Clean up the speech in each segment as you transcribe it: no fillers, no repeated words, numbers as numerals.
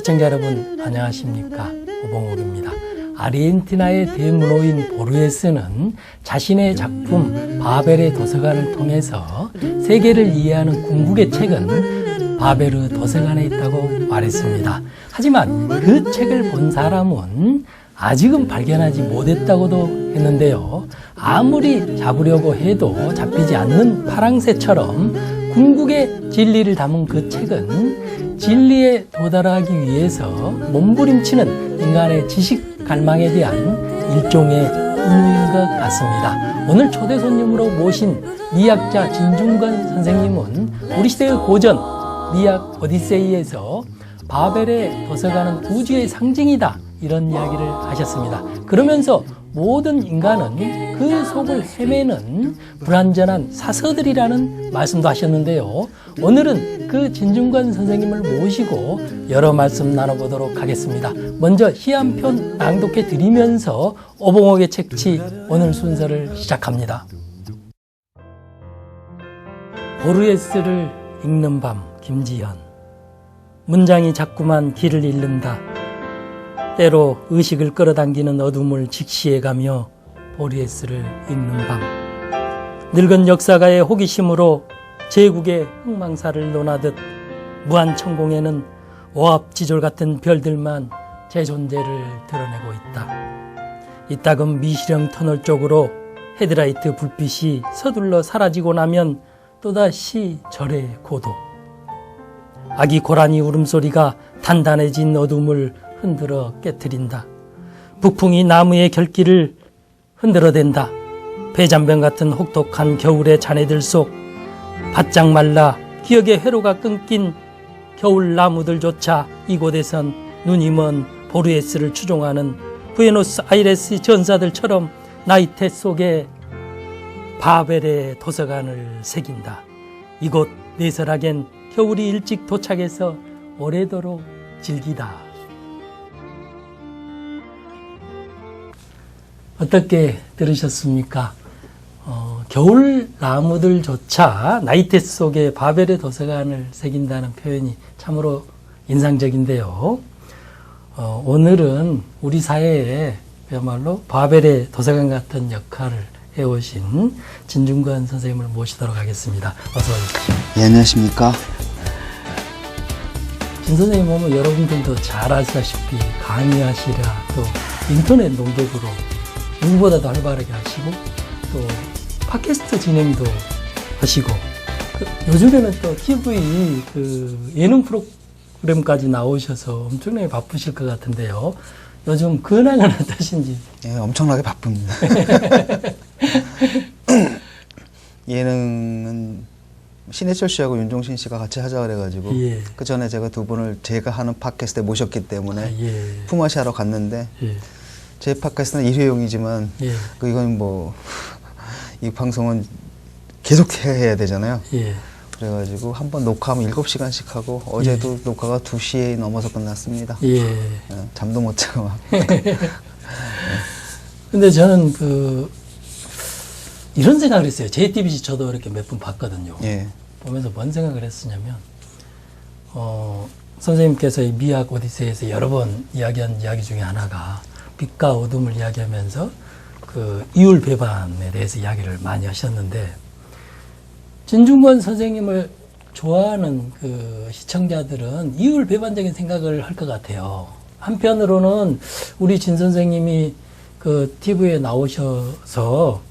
시청자 여러분 안녕하십니까, 오봉옥입니다. 아르헨티나의 대문호인 보르헤스는 자신의 작품 바벨의 도서관을 통해서 세계를 이해하는 궁극의 책은 바베르 도서관에 있다고 말했습니다. 하지만 그 책을 본 사람은 아직은 발견하지 못했다고도 했는데요. 아무리 잡으려고 해도 잡히지 않는 파랑새처럼 궁극의 진리를 담은 그 책은 진리에 도달하기 위해서 몸부림치는 인간의 지식 갈망에 대한 일종의 임무인 것 같습니다. 오늘 초대 손님으로 모신 미학자 진중권 선생님은 우리 시대의 고전 미학 오디세이에서 바벨의 도서관은 우주의 상징이다, 이런 이야기를 하셨습니다. 그러면서 모든 인간은 그 속을 헤매는 불완전한 사서들이라는 말씀도 하셨는데요. 오늘은 그 진중권 선생님을 모시고 여러 말씀 나눠보도록 하겠습니다. 먼저 시 한 편 낭독해 드리면서 오봉옥의 책치 오늘 순서를 시작합니다. 보르헤스를 읽는 밤, 김지현. 문장이 자꾸만 길을 잃는다. 때로 의식을 끌어당기는 어둠을 직시해가며 보르헤스를 읽는 밤. 늙은 역사가의 호기심으로 제국의 흥망사를 논하듯 무한천공에는 오합지졸 같은 별들만 제 존재를 드러내고 있다. 이따금 미시령 터널 쪽으로 헤드라이트 불빛이 서둘러 사라지고 나면 또다시 절의 고도. 아기 고라니 울음소리가 단단해진 어둠을 흔들어 깨트린다. 북풍이 나무의 결기를 흔들어댄다. 배잔병 같은 혹독한 겨울의 자네들 속 바짝 말라 기억의 회로가 끊긴 겨울 나무들조차 이곳에선 눈이 먼 보르헤스를 추종하는 부에노스 아이레스 전사들처럼 나이테 속에 바벨의 도서관을 새긴다. 이곳 내설하겐 겨울이 일찍 도착해서 오래도록 즐기다. 어떻게 들으셨습니까? 겨울 나무들조차 나이테 속에 바벨의 도서관을 새긴다는 표현이 참으로 인상적인데요. 오늘은 우리 사회에 그야말로 바벨의 도서관 같은 역할을 해오신 진중권 선생님을 모시도록 하겠습니다. 어서 오십시오. 예, 안녕하십니까? 진 선생님 오면 여러분들도 잘 아시다시피 강의하시랴, 또 인터넷 농객으로 누구보다도 활발하게 하시고, 또 팟캐스트 진행도 하시고, 요즘에는 또 TV 예능 프로그램까지 나오셔서 엄청나게 바쁘실 것 같은데요. 요즘 근황은 어떠신지? 예, 엄청나게 바쁩니다. 예능은 신해철 씨하고 윤종신 씨가 같이 하자 그래가지고, 예. 그 전에 제가 두 분을 제가 하는 팟캐스트에 모셨기 때문에 예. 품앗이 하러 갔는데, 예. 제 팟캐스트는 일회용이지만, 예. 이건 뭐, 이 방송은 계속 해야 되잖아요. 예. 그래가지고 한번 녹화하면 7시간씩 하고, 어제도 녹화가 2시에 넘어서 끝났습니다. 예. 잠도 못 자고 막. 근데 저는 이런 생각을 했어요. JTBC 저도 이렇게 몇 번 봤거든요. 예. 보면서 뭔 생각을 했었냐면, 선생님께서 이 미학 오디세이에서 여러 번 이야기한 이야기 중에 하나가 빛과 어둠을 이야기하면서 이율 배반에 대해서 이야기를 많이 하셨는데, 진중권 선생님을 좋아하는 시청자들은 이율 배반적인 생각을 할 것 같아요. 한편으로는 우리 진 선생님이 TV에 나오셔서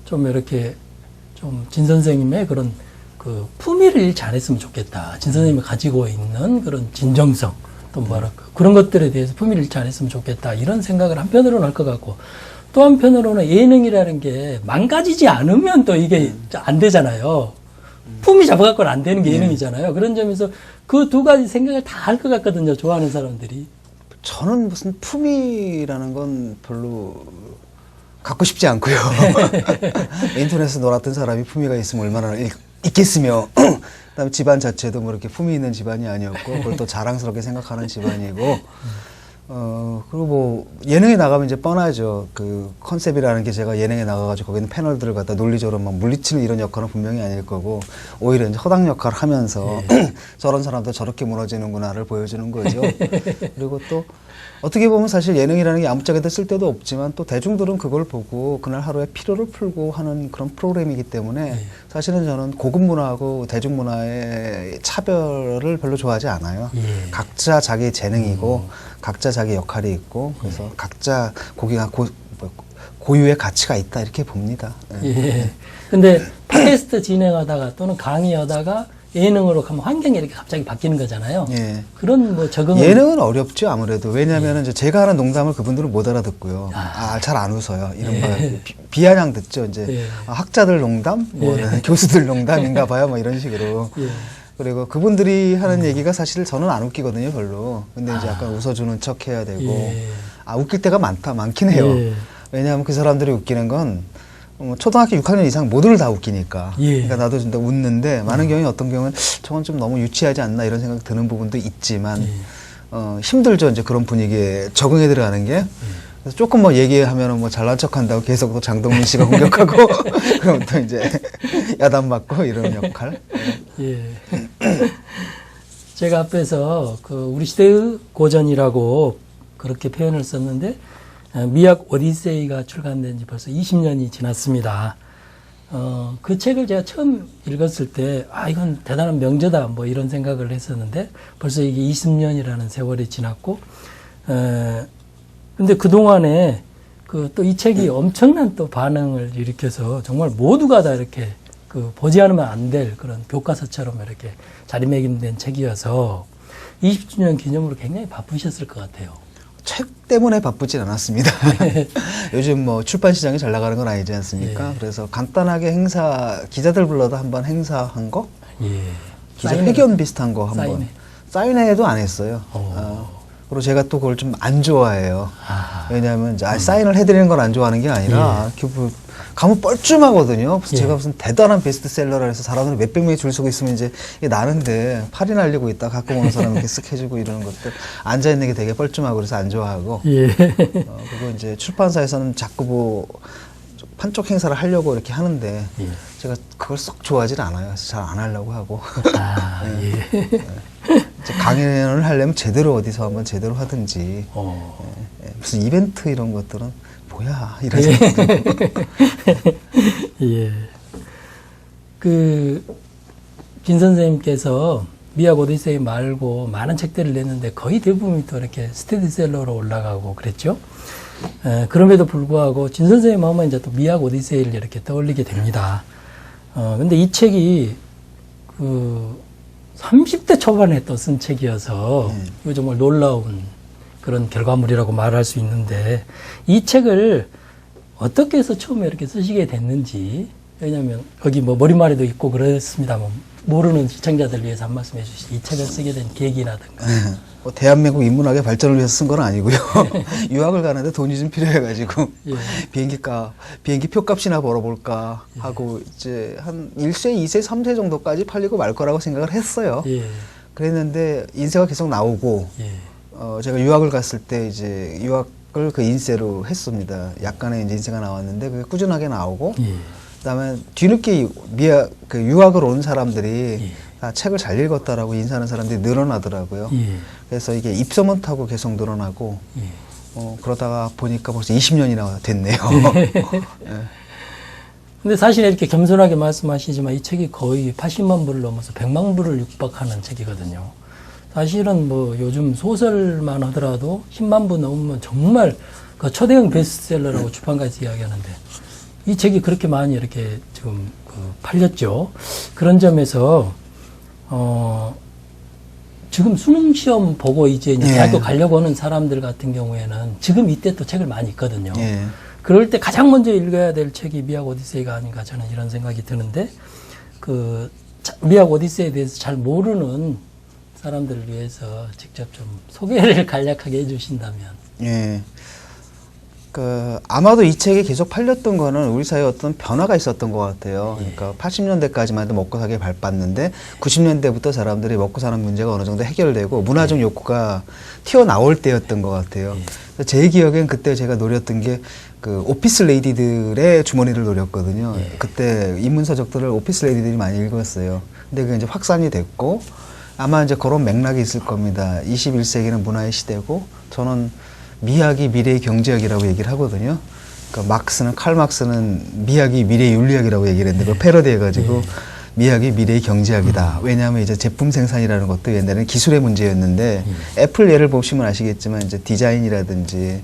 좀 이렇게 진 선생님의 그런 품위를 잃지 않았으면 좋겠다. 진 선생님이 가지고 있는 그런 진정성, 또 뭐랄까, 그런 것들에 대해서 품위를 잃지 않았으면 좋겠다. 이런 생각을 한편으로는 할 것 같고, 또 한편으로는 예능이라는 게 망가지지 않으면 또 이게 안 되잖아요. 품위 잡아갖고는 안 되는 게 예능이잖아요. 그런 점에서 그 두 가지 생각을 다 할 것 같거든요. 좋아하는 사람들이. 저는 무슨 품위라는 건 별로 갖고 싶지 않고요. 인터넷에서 놀았던 사람이 품위가 있으면 얼마나 있겠으며, 그다음에 집안 자체도 뭐 이렇게 품위 있는 집안이 아니었고, 그걸 또 자랑스럽게 생각하는 집안이고, 그리고 뭐, 예능에 나가면 이제 뻔하죠. 그 컨셉이라는 게 제가 예능에 나가가지고 거기 있는 패널들을 갖다 논리적으로 막 물리치는 이런 역할은 분명히 아닐 거고, 오히려 이제 허당 역할을 하면서 저런 사람도 저렇게 무너지는구나를 보여주는 거죠. 그리고 또, 어떻게 보면 사실 예능이라는 게 아무짝에도 쓸 데도 없지만 또 대중들은 그걸 보고 그날 하루의 피로를 풀고 하는 그런 프로그램이기 때문에 사실은 저는 고급 문화하고 대중 문화의 차별을 별로 좋아하지 않아요. 각자 자기 재능이고 각자 자기 역할이 있고 그래서 각자 고기가 고유의 가치가 있다 이렇게 봅니다. 예. 근데 팟캐스트 진행하다가 또는 강의하다가 예능으로 가면 환경이 이렇게 갑자기 바뀌는 거잖아요. 예. 그런 뭐 적응은 예능은 어렵죠 아무래도. 왜냐하면 이제 제가 하는 농담을 그분들은 못 알아듣고요. 잘 안 웃어요. 이른바 비아냥 듣죠. 이제 학자들 농담, 뭐 교수들 농담인가 봐요. 뭐 이런 식으로. 그리고 그분들이 하는 얘기가 사실 저는 안 웃기거든요, 별로. 근데 이제 약간 웃어주는 척 해야 되고. 웃길 때가 많긴 해요. 왜냐하면 그 사람들이 웃기는 건 초등학교 6학년 이상 모두를 다 웃기니까. 그러니까 나도 좀 더 웃는데 많은 경우에 어떤 경우는 저건 좀 너무 유치하지 않나 이런 생각 드는 부분도 있지만 힘들죠. 이제 그런 분위기에 적응해 들어가는 게. 그래서 조금 뭐 얘기하면은 뭐 잘난 척 한다고 계속 또 장동민 씨가 공격하고 그럼 또 이제 야단 맞고 이런 역할. 예. 제가 앞에서 그 우리 시대의 고전이라고 그렇게 표현을 썼는데 미학 오디세이가 출간된 지 벌써 20년이 지났습니다. 그 책을 제가 처음 읽었을 때, 이건 대단한 명저다, 뭐 이런 생각을 했었는데, 벌써 이게 20년이라는 세월이 지났고, 근데 그동안에 또 이 책이 엄청난 또 반응을 일으켜서 정말 모두가 다 이렇게 보지 않으면 안 될 그런 교과서처럼 이렇게 자리매김된 책이어서 20주년 기념으로 굉장히 바쁘셨을 것 같아요. 책 때문에 바쁘진 않았습니다. 요즘 뭐 출판 시장이 잘 나가는 건 아니지 않습니까? 그래서 간단하게 기자들 불러도 한번 행사한 거? 기자 회견 비슷한 거 한번. 사인회도 안 했어요. 그리고 제가 또 그걸 좀 안 좋아해요. 왜냐하면 사인을 해드리는 걸 안 좋아하는 게 아니라 가면 뻘쭘하거든요. 제가 무슨 대단한 베스트셀러라 해서 사람들이 몇백 명이 줄 서고 있으면 이제 이게 나는데 팔이 날리고 있다 가끔 오는 사람 이렇게 쓱 해주고 이러는 것들 앉아있는 게 되게 뻘쭘하고 그래서 안 좋아하고 그리고 이제 출판사에서는 자꾸 뭐 판촉 행사를 하려고 이렇게 하는데 제가 그걸 썩 좋아하지 않아요. 그래서 잘 안 하려고 하고 이제 강연을 하려면 제대로 어디서 한번 제대로 하든지 무슨 이벤트 이런 것들은 뭐야 이런 생각. 빈 선생님께서 미학 오디세이 말고 많은 책들을 냈는데 거의 대부분이 또 이렇게 스테디셀러로 올라가고 그랬죠. 그럼에도 불구하고 진 선생님 하면 이제 또 미학 오디세이를 이렇게 떠올리게 됩니다. 근데 이 책이 30대 초반에 또 쓴 책이어서 이거 정말 놀라운 그런 결과물이라고 말할 수 있는데 이 책을 어떻게 해서 처음에 이렇게 쓰시게 됐는지, 왜냐하면 거기 뭐 머릿말에도 있고 그렇습니다만 모르는 시청자들 위해서 한 말씀 해주시죠. 이 책을 쓰게 된 계기라든가. 뭐 대한민국 인문학의 발전을 위해서 쓴 건 아니고요. 유학을 가는데 돈이 좀 필요해가지고 비행기 표값이나 벌어볼까 하고 이제 한 1세, 2세, 3세 정도까지 팔리고 말 거라고 생각을 했어요. 그랬는데 인세가 계속 나오고 제가 유학을 갔을 때 이제 유학을 그 인세로 했습니다. 약간의 이제 인세가 나왔는데 그게 꾸준하게 나오고 그다음에 뒤늦게 유학을 온 사람들이 다 책을 잘 읽었다라고 인사하는 사람들이 늘어나더라고요. 그래서 이게 입소문 타고 계속 늘어나고 그러다가 보니까 벌써 20년이나 됐네요. 근데 사실 이렇게 겸손하게 말씀하시지만 이 책이 거의 80만 부를 넘어서 100만 부를 육박하는 책이거든요. 사실은 뭐 요즘 소설만 하더라도 10만 부 넘으면 정말 그 초대형 베스트셀러라고 출판가에서 이야기하는데 이 책이 그렇게 많이 이렇게 지금 팔렸죠. 그런 점에서 지금 수능 시험 보고 이제 대학교 가려고 하는 사람들 같은 경우에는 지금 이때 또 책을 많이 읽거든요. 그럴 때 가장 먼저 읽어야 될 책이 미학 오디세이가 아닌가 저는 이런 생각이 드는데 미학 오디세이에 대해서 잘 모르는 사람들을 위해서 직접 좀 소개를 간략하게 해주신다면. 아마도 이 책이 계속 팔렸던 거는 우리 사회에 어떤 변화가 있었던 것 같아요. 그러니까 80년대까지만 해도 먹고 살기 바빴는데 90년대부터 사람들이 먹고 사는 문제가 어느 정도 해결되고 문화적 욕구가 튀어나올 때였던 것 같아요. 그래서 제 기억엔 그때 제가 노렸던 게 오피스 레이디들의 주머니를 노렸거든요. 그때 인문서적들을 오피스 레이디들이 많이 읽었어요. 근데 그게 이제 확산이 됐고 아마 이제 그런 맥락이 있을 겁니다. 21세기는 문화의 시대고 저는 미학이 미래의 경제학이라고 얘기를 하거든요. 그러니까 칼 막스는 미학이 미래의 윤리학이라고 얘기를 했는데 그걸 패러디해가지고 미학이 미래의 경제학이다. 왜냐하면 이제 제품 생산이라는 것도 옛날에는 기술의 문제였는데 애플 예를 보시면 아시겠지만 이제 디자인이라든지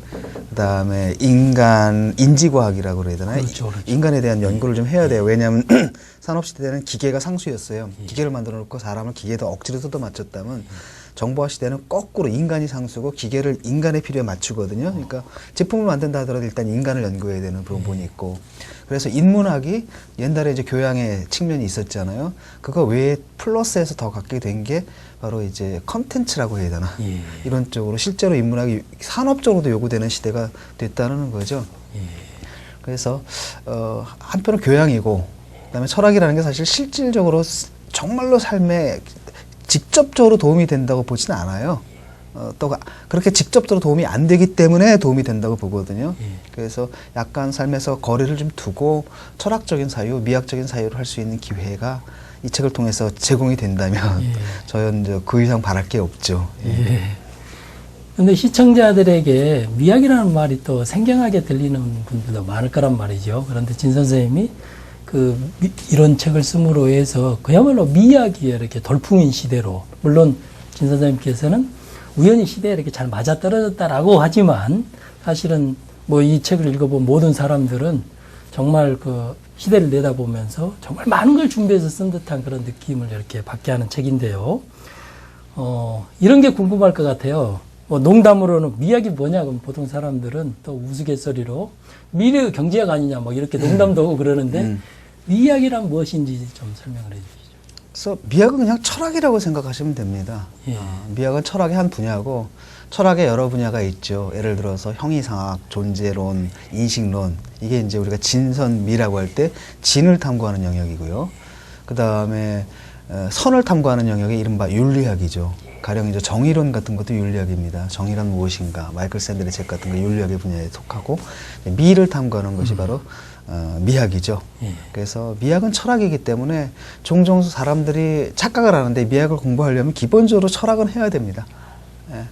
그다음에 인지과학이라고 그래야 되나요? 그렇죠. 인간에 대한 연구를 좀 해야 돼요. 왜냐하면 산업시대는 기계가 상수였어요. 기계를 만들어 놓고 사람을 기계에다 억지로 뜯어 맞췄다면 정보화 시대는 거꾸로 인간이 상수고 기계를 인간의 필요에 맞추거든요. 그러니까 제품을 만든다 하더라도 일단 인간을 연구해야 되는 부분이 있고 그래서 인문학이 옛날에 이제 교양의 측면이 있었잖아요. 그거 외에 플러스해서 더 갖게 된 게 바로 이제 컨텐츠라고 해야 되나 이런 쪽으로 실제로 인문학이 산업적으로도 요구되는 시대가 됐다는 거죠. 그래서 한편은 교양이고 그다음에 철학이라는 게 사실 실질적으로 정말로 삶에 직접적으로 도움이 된다고 보지는 않아요. 또 그렇게 직접적으로 도움이 안 되기 때문에 도움이 된다고 보거든요. 그래서 약간 삶에서 거리를 좀 두고 철학적인 사유, 미학적인 사유를 할 수 있는 기회가 이 책을 통해서 제공이 된다면 저는 이제 그 이상 바랄 게 없죠. 근데 시청자들에게 미학이라는 말이 또 생경하게 들리는 분들도 많을 거란 말이죠. 그런데 진 선생님이 이런 책을 씀으로 해서 그야말로 미학이 이렇게 돌풍인 시대로, 물론 진 선생님께서는 우연히 시대에 이렇게 잘 맞아떨어졌다라고 하지만 사실은 뭐 이 책을 읽어본 모든 사람들은 정말 시대를 내다보면서 정말 많은 걸 준비해서 쓴 듯한 그런 느낌을 이렇게 받게 하는 책인데요. 이런 게 궁금할 것 같아요. 농담으로는 미학이 뭐냐, 그럼 보통 사람들은 또 우스갯소리로 미래의 경제학 아니냐, 뭐 이렇게 농담도 하고 그러는데 미학이란 무엇인지 좀 설명을 해 주시죠. 그래서 미학은 그냥 철학이라고 생각하시면 됩니다. 미학은 철학의 한 분야고 철학의 여러 분야가 있죠. 예를 들어서 형이상학, 존재론, 인식론. 이게 이제 우리가 진선미라고 할 때 진을 탐구하는 영역이고요. 그 다음에 선을 탐구하는 영역이 이른바 윤리학이죠. 가령 이제 정의론 같은 것도 윤리학입니다. 정의란 무엇인가, 마이클 샌델의 책 같은 거 윤리학의 분야에 속하고 미를 탐구하는 것이 바로 미학이죠. 그래서 미학은 철학이기 때문에 종종 사람들이 착각을 하는데 미학을 공부하려면 기본적으로 철학은 해야 됩니다.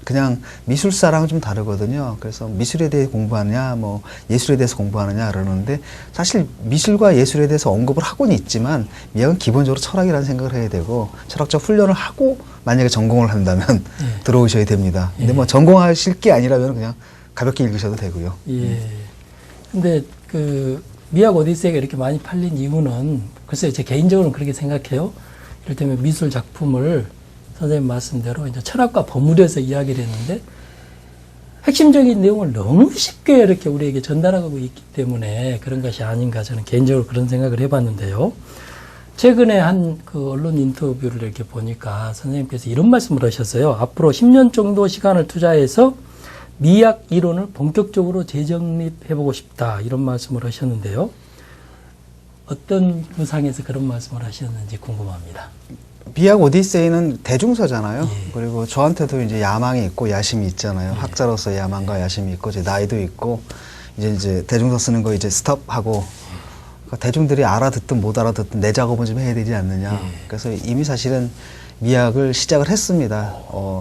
그냥 미술사랑은 좀 다르거든요. 그래서 미술에 대해 공부하느냐, 뭐 예술에 대해서 공부하느냐 그러는데 사실 미술과 예술에 대해서 언급을 하고는 있지만 미학은 기본적으로 철학이라는 생각을 해야 되고 철학적 훈련을 하고 만약에 전공을 한다면 들어오셔야 됩니다. 근데 뭐 전공하실 게 아니라면 그냥 가볍게 읽으셔도 되고요. 근데 미학 오디세이가 이렇게 많이 팔린 이유는 글쎄요, 제 개인적으로는 그렇게 생각해요. 이를테면 미술 작품을 선생님 말씀대로 이제 철학과 버무려서 이야기를 했는데 핵심적인 내용을 너무 쉽게 이렇게 우리에게 전달하고 있기 때문에 그런 것이 아닌가, 저는 개인적으로 그런 생각을 해봤는데요. 최근에 한 언론 인터뷰를 이렇게 보니까 선생님께서 이런 말씀을 하셨어요. 앞으로 10년 정도 시간을 투자해서 미학 이론을 본격적으로 재정립해보고 싶다, 이런 말씀을 하셨는데요. 어떤 구상에서 그런 말씀을 하셨는지 궁금합니다. 미학 오디세이는 대중서잖아요. 그리고 저한테도 이제 야망이 있고 야심이 있잖아요. 학자로서 야망과 야심이 있고 제 나이도 있고 이제 대중서 쓰는 거 이제 스톱하고 대중들이 알아듣든 못 알아듣든 내 작업은 좀 해야 되지 않느냐. 그래서 이미 사실은 미학을 시작을 했습니다.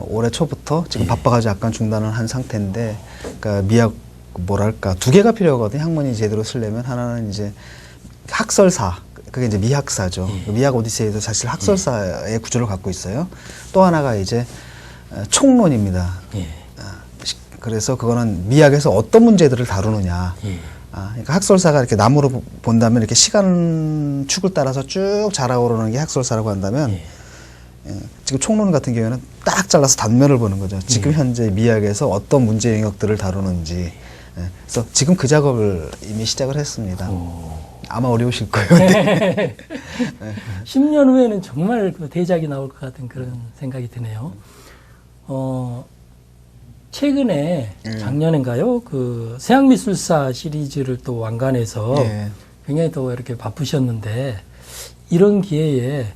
올해 초부터 지금 바빠가지고 약간 중단을 한 상태인데, 그러니까 미학 뭐랄까 두 개가 필요하거든요. 학문이 제대로 쓰려면 하나는 이제 학설사, 그게 이제 미학사죠. 미학 오디세이도 사실 학설사의 구조를 갖고 있어요. 또 하나가 이제 총론입니다. 그래서 그거는 미학에서 어떤 문제들을 다루느냐. 그러니까 학설사가 이렇게 나무로 본다면 이렇게 시간 축을 따라서 쭉 자라오르는 게 학설사라고 한다면 지금 총론 같은 경우에는 딱 잘라서 단면을 보는 거죠. 지금 현재 미학에서 어떤 문제 영역들을 다루는지. 그래서 지금 그 작업을 이미 시작을 했습니다. 아마 어려우실 거예요. 네. 10년 후에는 정말 대작이 나올 것 같은 그런 생각이 드네요. 최근에 작년인가요? 그 서양미술사 시리즈를 또 완간해서 예. 굉장히 또 이렇게 바쁘셨는데 이런 기회에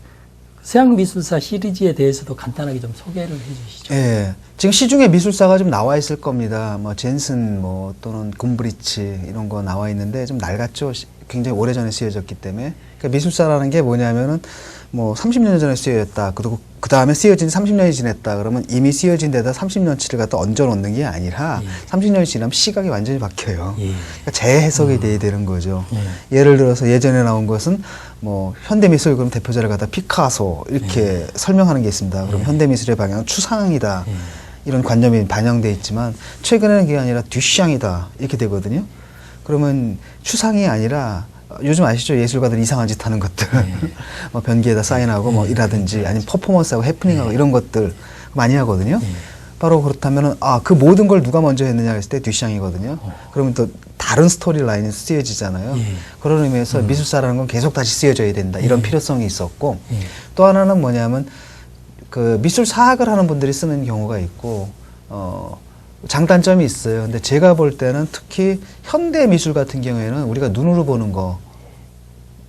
서양미술사 시리즈에 대해서도 간단하게 좀 소개를 해주시죠. 예. 지금 시중에 미술사가 좀 나와 있을 겁니다. 뭐 젠슨 뭐 또는 곰브리치 이런 거 나와 있는데 좀 낡았죠. 굉장히 오래전에 쓰여졌기 때문에. 그러니까 미술사라는 게 뭐냐면은 뭐 30년 전에 쓰여졌다. 그리고 그 다음에 쓰여진 30년이 지났다. 그러면 이미 쓰여진 데다 30년치를 갖다 얹어 놓는 게 아니라 30년이 지나면 시각이 완전히 바뀌어요. 그러니까 재해석이 돼야 되는 거죠. 예를 들어서 예전에 나온 것은 뭐 현대미술 그럼 대표자를 갖다 피카소 이렇게 설명하는 게 있습니다. 그럼 현대미술의 방향은 추상이다. 이런 관념이 반영돼 있지만 최근에는 그게 아니라 듀샹이다. 이렇게 되거든요. 그러면 추상이 아니라 요즘 아시죠? 예술가들 이상한 짓 하는 것들. 뭐 변기에다 사인하고 뭐 이라든지 아니면 퍼포먼스하고 해프닝하고 이런 것들 많이 하거든요. 바로 그렇다면은 그 모든 걸 누가 먼저 했느냐 했을 때 듀샹이거든요. 그러면 또 다른 스토리 라인이 쓰여지잖아요. 그런 의미에서 미술사라는 건 계속 다시 쓰여져야 된다. 이런 필요성이 있었고 또 하나는 뭐냐면 그 미술 사학을 하는 분들이 쓰는 경우가 있고 장단점이 있어요. 근데 제가 볼 때는 특히 현대 미술 같은 경우에는 우리가 눈으로 보는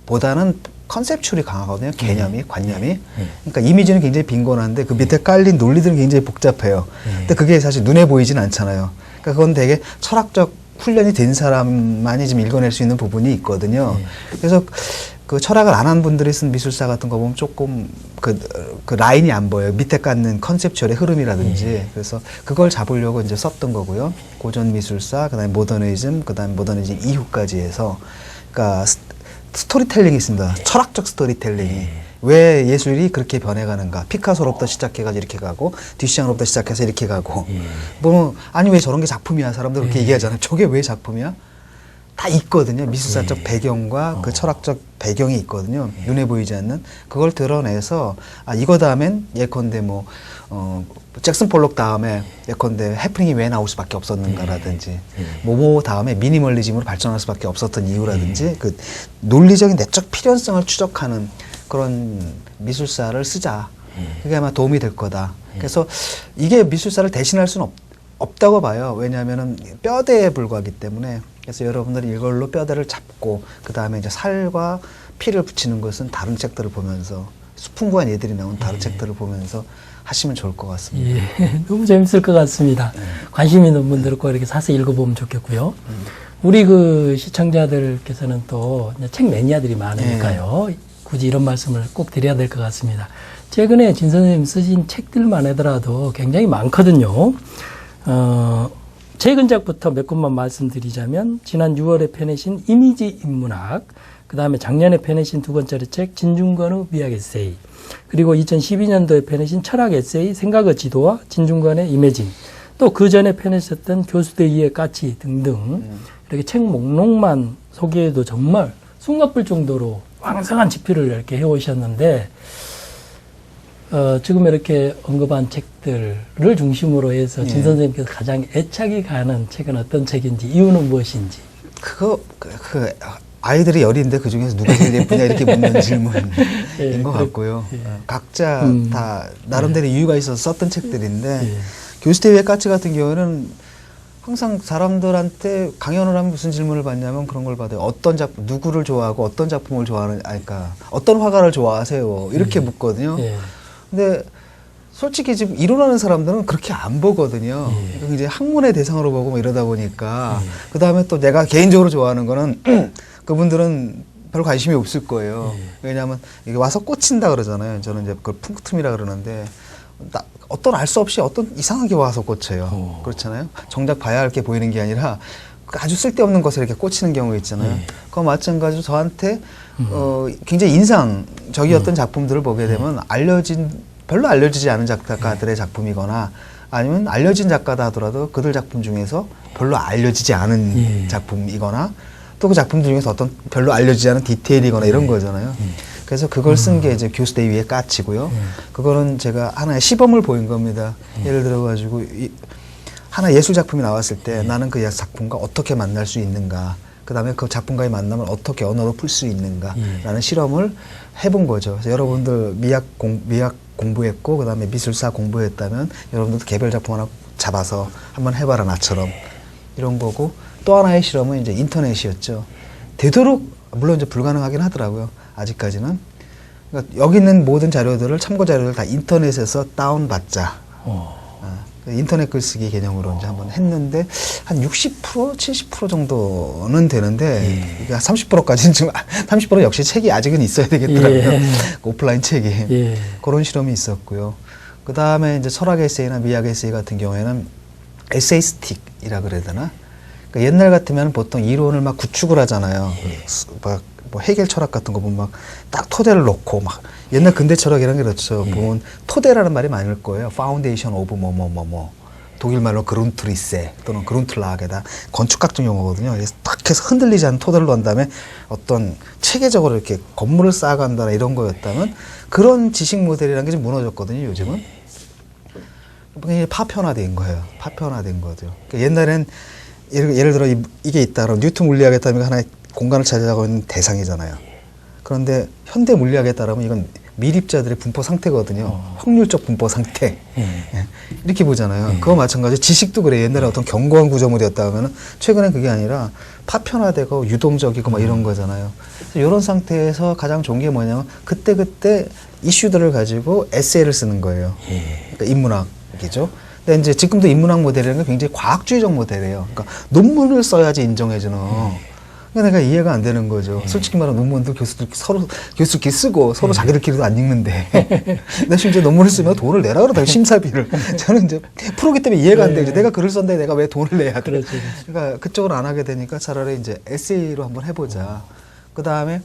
거보다는 컨셉추얼이 강하거든요. 개념이, 관념이. 그러니까 이미지는 굉장히 빈곤한데 그 밑에 깔린 논리들은 굉장히 복잡해요. 근데 그게 사실 눈에 보이진 않잖아요. 그러니까 그건 되게 철학적 훈련이 된 사람만이 좀 읽어낼 수 있는 부분이 있거든요. 그래서 그 철학을 안 한 분들이 쓴 미술사 같은 거 보면 조금 그 라인이 안 보여요. 밑에 깔는 컨셉추얼의 흐름이라든지. 그래서 그걸 잡으려고 이제 썼던 거고요. 고전 미술사, 그 다음에 모더니즘, 그 다음에 모더니즘 이후까지 해서. 그러니까 스토리텔링이 있습니다. 철학적 스토리텔링이. 왜 예술이 그렇게 변해가는가. 피카소로부터 시작해가지고 이렇게 가고, 듀샹으로부터 시작해서 이렇게 가고. 뭐, 아니, 왜 저런 게 작품이야? 사람들 그렇게 얘기하잖아요. 저게 왜 작품이야? 다 있거든요. 미술사적 배경과 그 철학적 배경이 있거든요. 눈에 보이지 않는. 그걸 드러내서, 이거 다음엔 예컨대 뭐, 잭슨 폴록 다음에 예컨대 해프닝이 왜 나올 수밖에 없었는가라든지, 모모 다음에 미니멀리즘으로 발전할 수밖에 없었던 이유라든지, 그 논리적인 내적 필연성을 추적하는 그런 미술사를 쓰자. 그게 아마 도움이 될 거다. 그래서 이게 미술사를 대신할 수는 없다고 봐요. 왜냐하면은 뼈대에 불과하기 때문에. 그래서 여러분들이 이걸로 뼈대를 잡고 그 다음에 이제 살과 피를 붙이는 것은 다른 책들을 보면서 수풍부한 예들이 나온 다른 책들을 보면서 하시면 좋을 것 같습니다. 예, 너무 재밌을 것 같습니다. 관심 있는 분들은 꼭 이렇게 사서 읽어보면 좋겠고요. 우리 그 시청자들께서는 또 책 매니아들이 많으니까요. 굳이 이런 말씀을 꼭 드려야 될 것 같습니다. 최근에 진 선생님 쓰신 책들만 하더라도 굉장히 많거든요. 최근작부터 몇 군만 말씀드리자면 지난 6월에 펴내신 이미지 인문학, 그 다음에 작년에 펴내신 두 번째 책 진중권의 미학 에세이, 그리고 2012년도에 펴내신 철학 에세이 생각의 지도와 진중권의 이매진, 또 그 전에 펴내셨던 교수대위의 까치 등등 이렇게 책 목록만 소개해도 정말 숨가쁠 정도로 왕성한 집필을 이렇게 해오셨는데 지금 이렇게 언급한 책들을 중심으로 해서 진 선생님께서 가장 애착이 가는 책은 어떤 책인지, 이유는 무엇인지. 아이들이 열인데 그 중에서 누가 제일 예쁘냐 이렇게 묻는 질문인 것 같고요. 각자 다 나름대로 이유가 있어서 썼던 책들인데 교수대위의 까치 같은 경우는 항상 사람들한테 강연을 하면 무슨 질문을 받냐면 그런 걸 받아요. 어떤 작품, 누구를 좋아하고 어떤 작품을 좋아하는, 그러니까 어떤 화가를 좋아하세요? 이렇게 묻거든요. 근데 솔직히 지금 이론하는 사람들은 그렇게 안 보거든요. 그러니까 이제 학문의 대상으로 보고 뭐 이러다 보니까 그 다음에 또 내가 개인적으로 좋아하는 거는 그분들은 별 관심이 없을 거예요. 왜냐하면 이게 와서 꽂힌다 그러잖아요. 저는 이제 그걸 쿵트미라 그러는데 어떤 알 수 없이 어떤 이상하게 와서 꽂혀요. 그렇잖아요. 정작 봐야 할 게 보이는 게 아니라 아주 쓸데없는 것에 이렇게 꽂히는 경우가 있잖아요. 그거 마찬가지로 저한테 굉장히 인상적이었던 작품들을 보게 되면 별로 알려지지 않은 작가들의 작품이거나 아니면 알려진 작가다 하더라도 그들 작품 중에서 별로 알려지지 않은 작품이거나 또 그 작품 중에서 어떤 별로 알려지지 않은 디테일이거나 이런 거잖아요. 그래서 그걸 쓴 게 이제 교수대위의 까치고요. 그거는 제가 하나의 시범을 보인 겁니다. 예를 들어가지고 하나 예술 작품이 나왔을 때 나는 그 작품과 어떻게 만날 수 있는가, 그 다음에 그 작품과의 만남을 어떻게 언어로 풀 수 있는가라는 실험을 해본 거죠. 그래서 여러분들 미학 공부했고 그 다음에 미술사 공부했다면 여러분들도 개별 작품 하나 잡아서 한번 해봐라 나처럼 이런 거고 또 하나의 실험은 이제 인터넷이었죠. 되도록 물론 이제 불가능하긴 하더라고요. 아직까지는. 그러니까 여기 있는 모든 자료들을 참고 자료들 다 인터넷에서 다운받자. 인터넷 글쓰기 개념으로 이제 한번 했는데 한 60%, 70% 정도는 되는데 이게 30%까지는 지금 30% 역시 책이 아직은 있어야 되겠더라고요. 오프라인 책이. 그런 실험이 있었고요. 그 다음에 이제 철학 에세이나 미학 에세이 같은 경우에는 에세이스틱이라 그래야 되나? 그러니까 옛날 같으면 보통 이론을 막 구축을 하잖아요. 막 뭐 해겔 철학 같은 거 보면 막 딱 토대를 놓고 막 옛날 근대 철학이란 게 그렇죠. 보면 토대라는 말이 많을 거예요. Foundation of 뭐 독일 말로 그룬트리세 또는 그룬틀락에다 건축학적 용어거든요. 그래서 딱 해서 흔들리지 않는 토대를 놓은 다음에 어떤 체계적으로 이렇게 건물을 쌓아간다나 이런 거였다면 그런 지식 모델이라는 게 좀 무너졌거든요. 요즘은 굉장히 파편화된 거예요. 파편화된 거죠. 그러니까 옛날엔 예를 들어 이게 있다 그러면 뉴턴 물리학에 따르면 하나의 공간을 차지하고 있는 대상이잖아요. 그런데 현대 물리학에 따르면 이건 미립자들의 분포 상태거든요. 확률적 분포 상태. 이렇게 보잖아요. 그거 마찬가지 지식도 그래요. 옛날에 어떤 견고한 구조물이었다 하면 최근엔 그게 아니라 파편화되고 유동적이고 막 이런 거잖아요. 이런 상태에서 가장 좋은 게 뭐냐면 그때그때 이슈들을 가지고 에세이를 쓰는 거예요. 그러니까 인문학이죠. 근데 이제 지금도 인문학 모델이라는 게 굉장히 과학주의적 모델이에요. 그러니까 논문을 써야지 인정해주는. 그러니까 내가 이해가 안 되는 거죠. 솔직히 말하면 논문도 교수들끼리 쓰고 서로 자기들끼리도 안 읽는데. 나 심지어 논문을 쓰면 돈을 내라 그러더라고요. 심사비를. 저는 이제 프로기 때문에 이해가 안 되죠. 내가 글을 썼는데 내가 왜 돈을 내야 돼. 그렇죠. 그러니까 그쪽으로 안 하게 되니까 차라리 이제 에세이로 한번 해보자. 그 다음에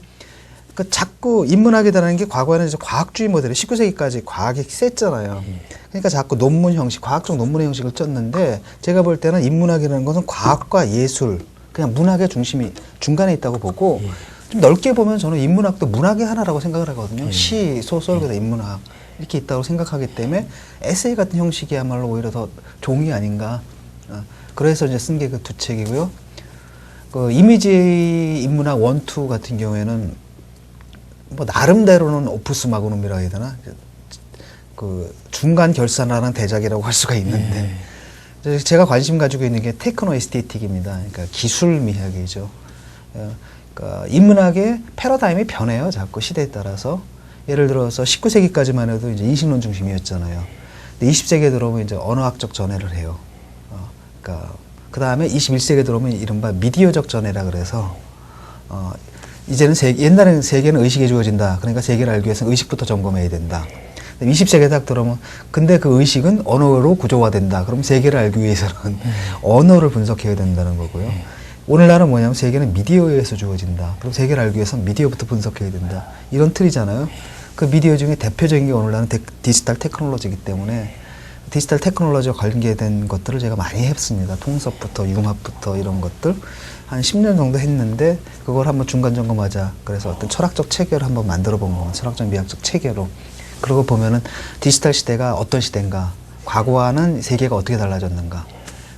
그 자꾸 인문학이라는 게 과거에는 이제 과학주의 모델이 19세기까지 과학이 셌잖아요. 그러니까 자꾸 논문 형식, 과학적 논문의 형식을 썼는데 제가 볼 때는 인문학이라는 것은 과학과 예술, 그냥 문학의 중심이 중간에 있다고 보고 좀 넓게 보면 저는 인문학도 문학의 하나라고 생각을 하거든요. 시, 소설, 그다음 인문학 이렇게 있다고 생각하기 때문에 에세이 같은 형식이야말로 오히려 더 좋은 게 아닌가. 그래서 이제 쓴 게 그 두 책이고요. 그 이미지 인문학 1, 2 같은 경우에는 뭐 나름대로는 오프스 마그눔이라 해야 되나? 그 중간 결산하는 대작이라고 할 수가 있는데 제가 관심 가지고 있는 게 테크노 에스테틱입니다. 그러니까 기술 미학이죠. 그러니까 인문학의 패러다임이 변해요. 자꾸 시대에 따라서. 예를 들어서 19세기까지만 해도 이제 인식론 중심이었잖아요. 근데 20세기에 들어오면 이제 언어학적 전해를 해요. 그러니까 그 다음에 21세기에 들어오면 이른바 미디어적 전해라 그래서 이제는 옛날에는 세계는 의식에 주어진다. 그러니까 세계를 알기 위해서는 의식부터 점검해야 된다. 20세기에 딱 들어오면 근데 그 의식은 언어로 구조화된다. 그럼 세계를 알기 위해서는 언어를 분석해야 된다는 거고요. 오늘날은 뭐냐면 세계는 미디어에 의해서 주어진다. 그럼 세계를 알기 위해서는 미디어부터 분석해야 된다. 이런 틀이잖아요. 그 미디어 중에 대표적인 게 오늘날은 디지털 테크놀로지이기 때문에 디지털 테크놀로지와 관계된 것들을 제가 많이 했습니다. 통섭부터 융합부터 이런 것들 한 10년 정도 했는데 그걸 한번 중간 점검하자. 그래서 어떤 철학적 체계를 한번 만들어 본 겁니다. 철학적 미학적 체계로. 그러고 보면은 디지털 시대가 어떤 시대인가, 과거와는 세계가 어떻게 달라졌는가,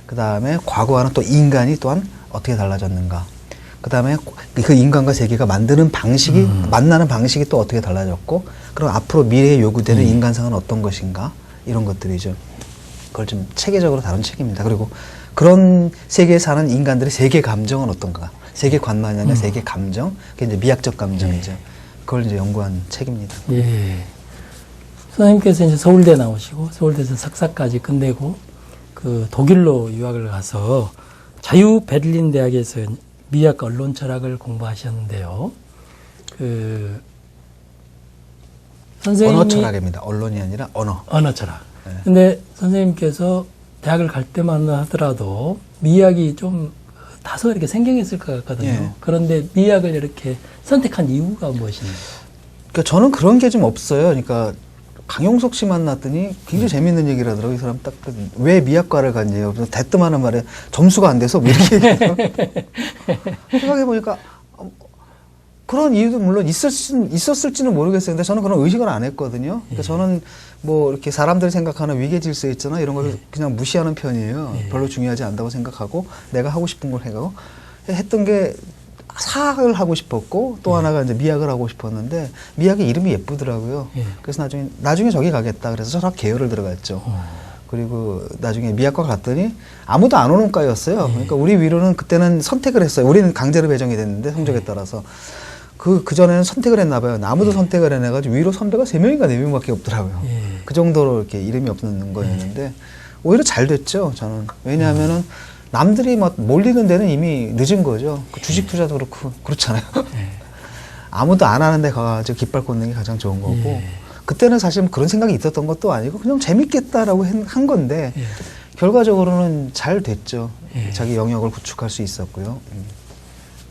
그 다음에 과거와는 또 인간이 또한 어떻게 달라졌는가, 그 다음에 그 인간과 세계가 만드는 방식이, 만나는 방식이 또 어떻게 달라졌고, 그럼 앞으로 미래에 요구되는 인간상은 어떤 것인가, 이런 것들이죠. 그걸 좀 체계적으로 다룬 책입니다. 그리고 그런 세계에 사는 인간들의 세계 감정은 어떤가, 세계관만이 아니라 세계 감정, 그게 이제 미학적 감정이죠. 그걸 이제 연구한 책입니다. 예. 선생님께서 이제 서울대 나오시고 서울대에서 석사까지 끝내고 그 독일로 유학을 가서 자유 베를린 대학에서 미학과 언론 철학을 공부하셨는데요. 그 선생님이 언어 철학입니다. 언론이 아니라 언어. 언어 철학. 네. 근데 선생님께서 대학을 갈 때만 하더라도 미학이 좀 다소 이렇게 생경했을 것 같거든요. 예. 그런데 미학을 이렇게 선택한 이유가 무엇인가요? 그러니까 저는 그런 게 좀 없어요. 그러니까 강용석 씨 만났더니 굉장히 재밌는 얘기를 하더라고요. 이 사람 딱 왜 미학과를 갔냐요. 대뜸하는 말에 점수가 안 돼서 뭐 이렇게 얘기해요. 생각해보니까 그런 이유도 물론 있었을지는 모르겠어요. 근데 저는 그런 의식을 안 했거든요. 그러니까 저는 뭐 이렇게 사람들이 생각하는 위계 질서 있잖아. 이런 걸 그냥 무시하는 편이에요. 별로 중요하지 않다고 생각하고 내가 하고 싶은 걸 해가고 했던 게 사학을 하고 싶었고 또 하나가 이제 미학을 하고 싶었는데 미학의 이름이 예쁘더라고요. 그래서 나중에 저기 가겠다. 그래서 철학 계열을 들어갔죠. 그리고 나중에 미학과 갔더니 아무도 안 오는 과였어요. 그러니까 우리 위로는 그때는 선택을 했어요. 우리는 강제로 배정이 됐는데 성적에 따라서. 그전에는 선택을 했나 봐요. 아무도 선택을 안 해가지고 위로 선배가 3명인가 4명밖에 없더라고요. 그 정도로 이렇게 이름이 없는 거였는데 오히려 잘 됐죠, 저는. 왜냐하면은 남들이 막 몰리는 데는 이미 늦은 거죠. 그 주식 투자도 그렇고, 그렇잖아요. 아무도 안 하는데 가가지고 깃발 꽂는 게 가장 좋은 거고. 그때는 사실 그런 생각이 있었던 것도 아니고 그냥 재밌겠다라고 한 건데 결과적으로는 잘 됐죠. 자기 영역을 구축할 수 있었고요.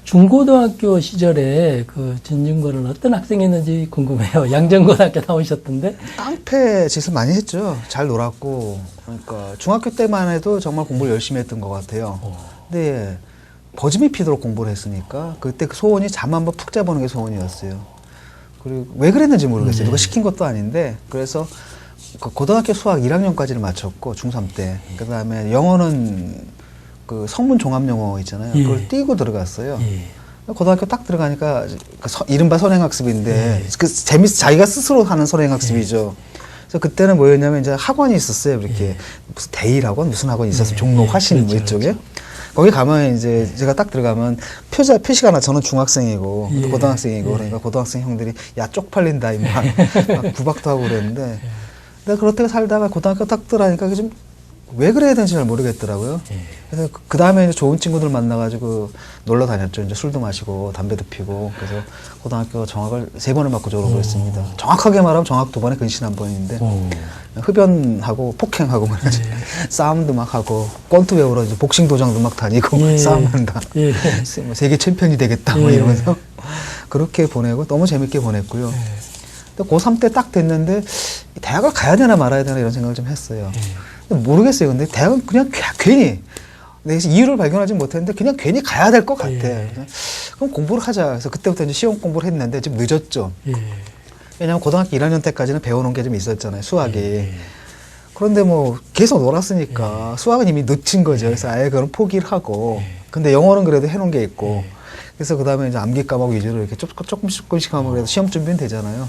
중고등학교 시절에 그 진중권은 어떤 학생이었는지 궁금해요. 양정고등학교 나오셨던데. 깡패 짓을 많이 했죠. 잘 놀았고. 그러니까 중학교 때만 해도 정말 공부를 열심히 했던 것 같아요. 근데 버짐이 피도록 공부를 했으니까 그때 그 소원이 잠 한번 푹 자보는 게 소원이었어요. 그리고 왜 그랬는지 모르겠어요. 누가 시킨 것도 아닌데. 그래서 그 고등학교 수학 1학년까지를 마쳤고 중3 때. 그다음에 영어는 그 성문 종합 영어 있잖아요. 그걸 띄고 들어갔어요. 고등학교 딱 들어가니까 이른바 선행학습인데 자기가 스스로 하는 선행학습이죠. 그래서 그때는 뭐였냐면 이제 학원이 있었어요. 이렇게 무슨 대일학원 무슨 학원이 있었어요. 종로 화신 뭐 이쪽에. 거기 가면 이제 제가 딱 들어가면 표시가 나 저는 중학생이고 고등학생이고 그러니까 고등학생 형들이 야 쪽팔린다 임마 막 구박도 하고 그랬는데 내가 그렇게 살다가 고등학교 딱 들어가니까 좀 왜 그래야 되는지 잘 모르겠더라고요. 그래서 그 다음에 이제 좋은 친구들 만나가지고 놀러 다녔죠. 이제 술도 마시고 담배도 피고. 그래서 고등학교 정학을 3번을 맞고 졸업을 했습니다. 정확하게 말하면 정학 2번에 근신 1번인데 흡연하고 폭행하고 말이지. 싸움도 막 하고 권투 배우러 이제 복싱 도장도 막 다니고 싸움한다. 뭐 세계 챔피언이 되겠다 뭐 이러면서 그렇게 보내고 너무 재밌게 보냈고요. 근데 고3 때 딱 됐는데 대학을 가야 되나 말아야 되나 이런 생각을 좀 했어요. 모르겠어요. 근데 대학은 그냥 괜히 내가 이유를 발견하지 못했는데 그냥 괜히 가야 될 것 같아. 그럼 공부를 하자. 그래서 그때부터 이제 시험 공부를 했는데 좀 늦었죠. 왜냐하면 고등학교 1학년 때까지는 배워놓은 게 좀 있었잖아요. 수학이. 그런데 뭐 계속 놀았으니까 수학은 이미 늦친 거죠. 그래서 아예 그런 포기를 하고. 근데 영어는 그래도 해놓은 게 있고. 그래서 그 다음에 이제 암기 과목 위주로 이렇게 조금씩 하면 그래도 시험 준비는 되잖아요.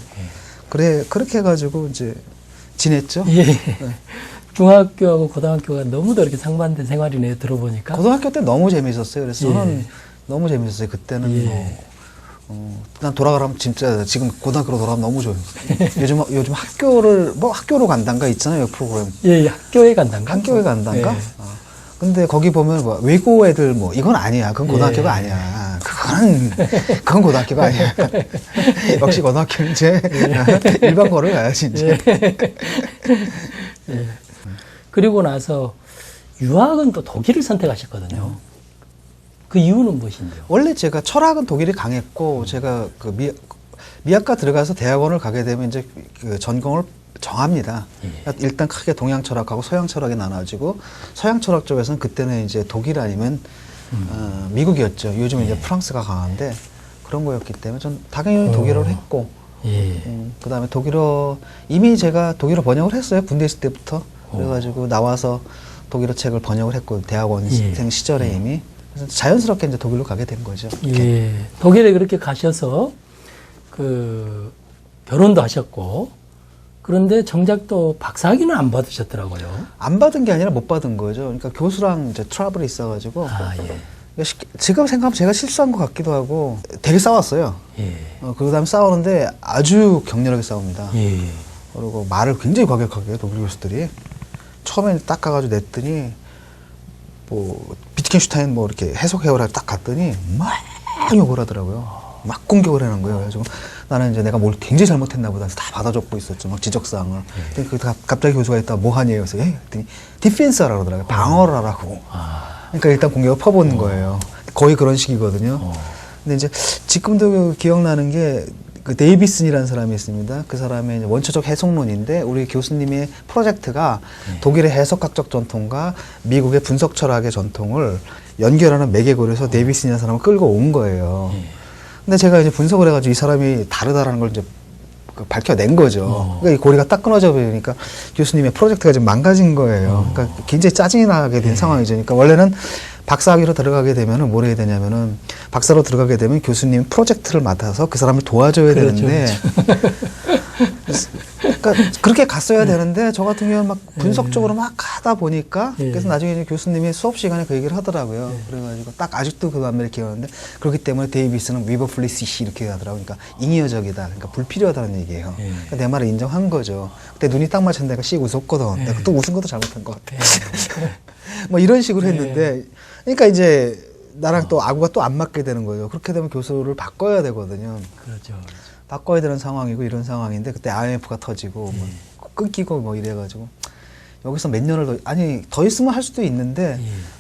그렇게 해가지고 이제 지냈죠. 중학교하고 고등학교가 너무도 이렇게 상반된 생활이네요, 들어보니까. 고등학교 때 너무 재밌었어요. 그래서 저는 너무 재밌었어요. 그때는 난 돌아가라면 진짜 지금 고등학교로 돌아가면 너무 좋아요. 요즘 학교로 간단가 있잖아요, 프로그램. 학교에 간단가? 학교에 간단가? 근데 거기 보면 뭐 외고 애들 뭐 이건 아니야. 그건 고등학교가 아니야. 그건 고등학교가 아니야. 역시 고등학교는 이제 일반 거를 가야지 이제. 그리고 나서 유학은 또 독일을 선택하셨거든요. 그 이유는 무엇인데요? 원래 제가 철학은 독일이 강했고 제가 그 미학과 들어가서 대학원을 가게 되면 이제 그 전공을 정합니다. 일단 크게 동양 철학하고 서양 철학이 나눠지고 서양 철학 쪽에서는 그때는 이제 독일 아니면 미국이었죠. 요즘은 이제 프랑스가 강한데 그런 거였기 때문에 전 당연히 독일어를 했고 그다음에 이미 제가 독일어 번역을 했어요. 군대 있을 때부터. 그래가지고 나와서 독일어 책을 번역을 했고 대학원생 시절에 이미 그래서 자연스럽게 이제 독일로 가게 된 거죠. 독일에 그렇게 가셔서 그 결혼도 하셨고 그런데 정작 또 박사학위는 안 받으셨더라고요. 안 받은 게 아니라 못 받은 거죠. 그러니까 교수랑 이제 트러블이 있어가지고 지금 생각하면 제가 실수한 것 같기도 하고 되게 싸웠어요. 그다음에 싸우는데 아주 격렬하게 싸웁니다. 그리고 말을 굉장히 과격하게 해요, 독일 교수들이. 처음에 딱 가가지고 냈더니 뭐 비트겐슈타인 뭐 이렇게 해석해오라 딱 갔더니 막 욕을 하더라고요. 막 공격을 하는 거예요. 그래서 나는 이제 내가 뭘 굉장히 잘못했나 보다 해서 다 받아 적고 있었죠. 막 지적사항을. 근데 갑자기 교수가 있다 뭐 하니? 그래서 그랬더니 디펜스 하라고 그러더라고요. 방어를 하라고. 그러니까 일단 공격을 퍼보는 거예요. 거의 그런 식이거든요. 근데 이제 지금도 기억나는 게 그 데이비슨이라는 사람이 있습니다. 그 사람의 원초적 해석론인데 우리 교수님의 프로젝트가 독일의 해석학적 전통과 미국의 분석 철학의 전통을 연결하는 매개고리에서 데이비슨이라는 사람을 끌고 온 거예요. 근데 제가 이제 분석을 해가지고 이 사람이 다르다라는 걸 이제 밝혀낸 거죠. 그러니까 이 고리가 딱 끊어져 버리니까 교수님의 프로젝트가 좀 망가진 거예요. 그러니까 굉장히 짜증이 나게 된 상황이죠. 그러니까 원래는 박사학위로 들어가게 되면은 뭘 해야 되냐면은 박사로 들어가게 되면 교수님 프로젝트를 맡아서 그 사람을 도와줘야 되는데 그러니까 그렇게 갔어야 되는데 저 같은 경우는 막 분석적으로 막 하다 보니까 그래서 나중에 이제 교수님이 수업 시간에 그 얘기를 하더라고요. 그래가지고 딱 아직도 그 반면에 기억하는데 그렇기 때문에 데이비스는 위버플리시시 이렇게 하더라고요. 그러니까 잉여적이다. 그러니까 불필요하다는 얘기예요. 그러니까 내 말을 인정한 거죠. 그때 눈이 딱 맞췄는데 내가 씩 웃었거든. 내가 또 웃은 것도 잘못한 것 같아. 뭐 이런 식으로 했는데 그러니까 이제 나랑 또 아구가 또 안 맞게 되는 거예요. 그렇게 되면 교수를 바꿔야 되거든요. 그렇죠. 바꿔야 되는 상황이고 이런 상황인데 그때 IMF가 터지고 뭐 끊기고 뭐 이래가지고 여기서 몇 년을 더 있으면 할 수도 있는데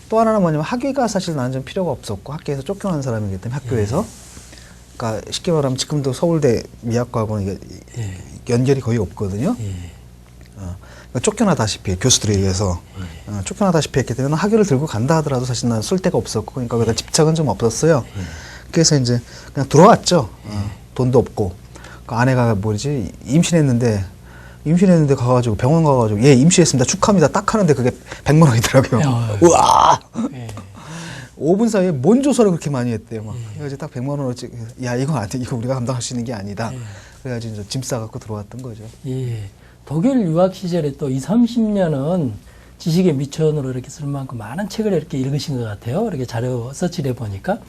또 하나는 뭐냐면 학위가 사실 나는 좀 필요가 없었고 학교에서 쫓겨난 사람이기 때문에 학교에서 그러니까 쉽게 말하면 지금도 서울대 미학과하고는 이게 연결이 거의 없거든요. 그러니까 쫓겨나다시피 교수들에 의해서 쫓겨나다시피 했기 때문에 학위를 들고 간다 하더라도 사실 난 쓸 데가 없었고 그러니까 거기다 집착은 좀 없었어요. 그래서 이제 그냥 들어왔죠. 돈도 없고 그 아내가 뭐지 임신했는데 가가지고 병원 가가지고 예 임신했습니다 축하합니다 딱 하는데 그게 100만 원이더라고요. 우와. 5분 사이에 뭔 조사를 그렇게 많이 했대요. 막 그래가지고 딱 100만 원어치 야 이거 안 돼. 이거 우리가 감당할 수 있는 게 아니다. 그래가지고 이제 짐 싸갖고 들어왔던 거죠. 예. 독일 유학 시절에 또 20, 30년은 지식의 미천으로 이렇게 쓸 만큼 많은 책을 이렇게 읽으신 것 같아요. 이렇게 자료 서치를 해보니까.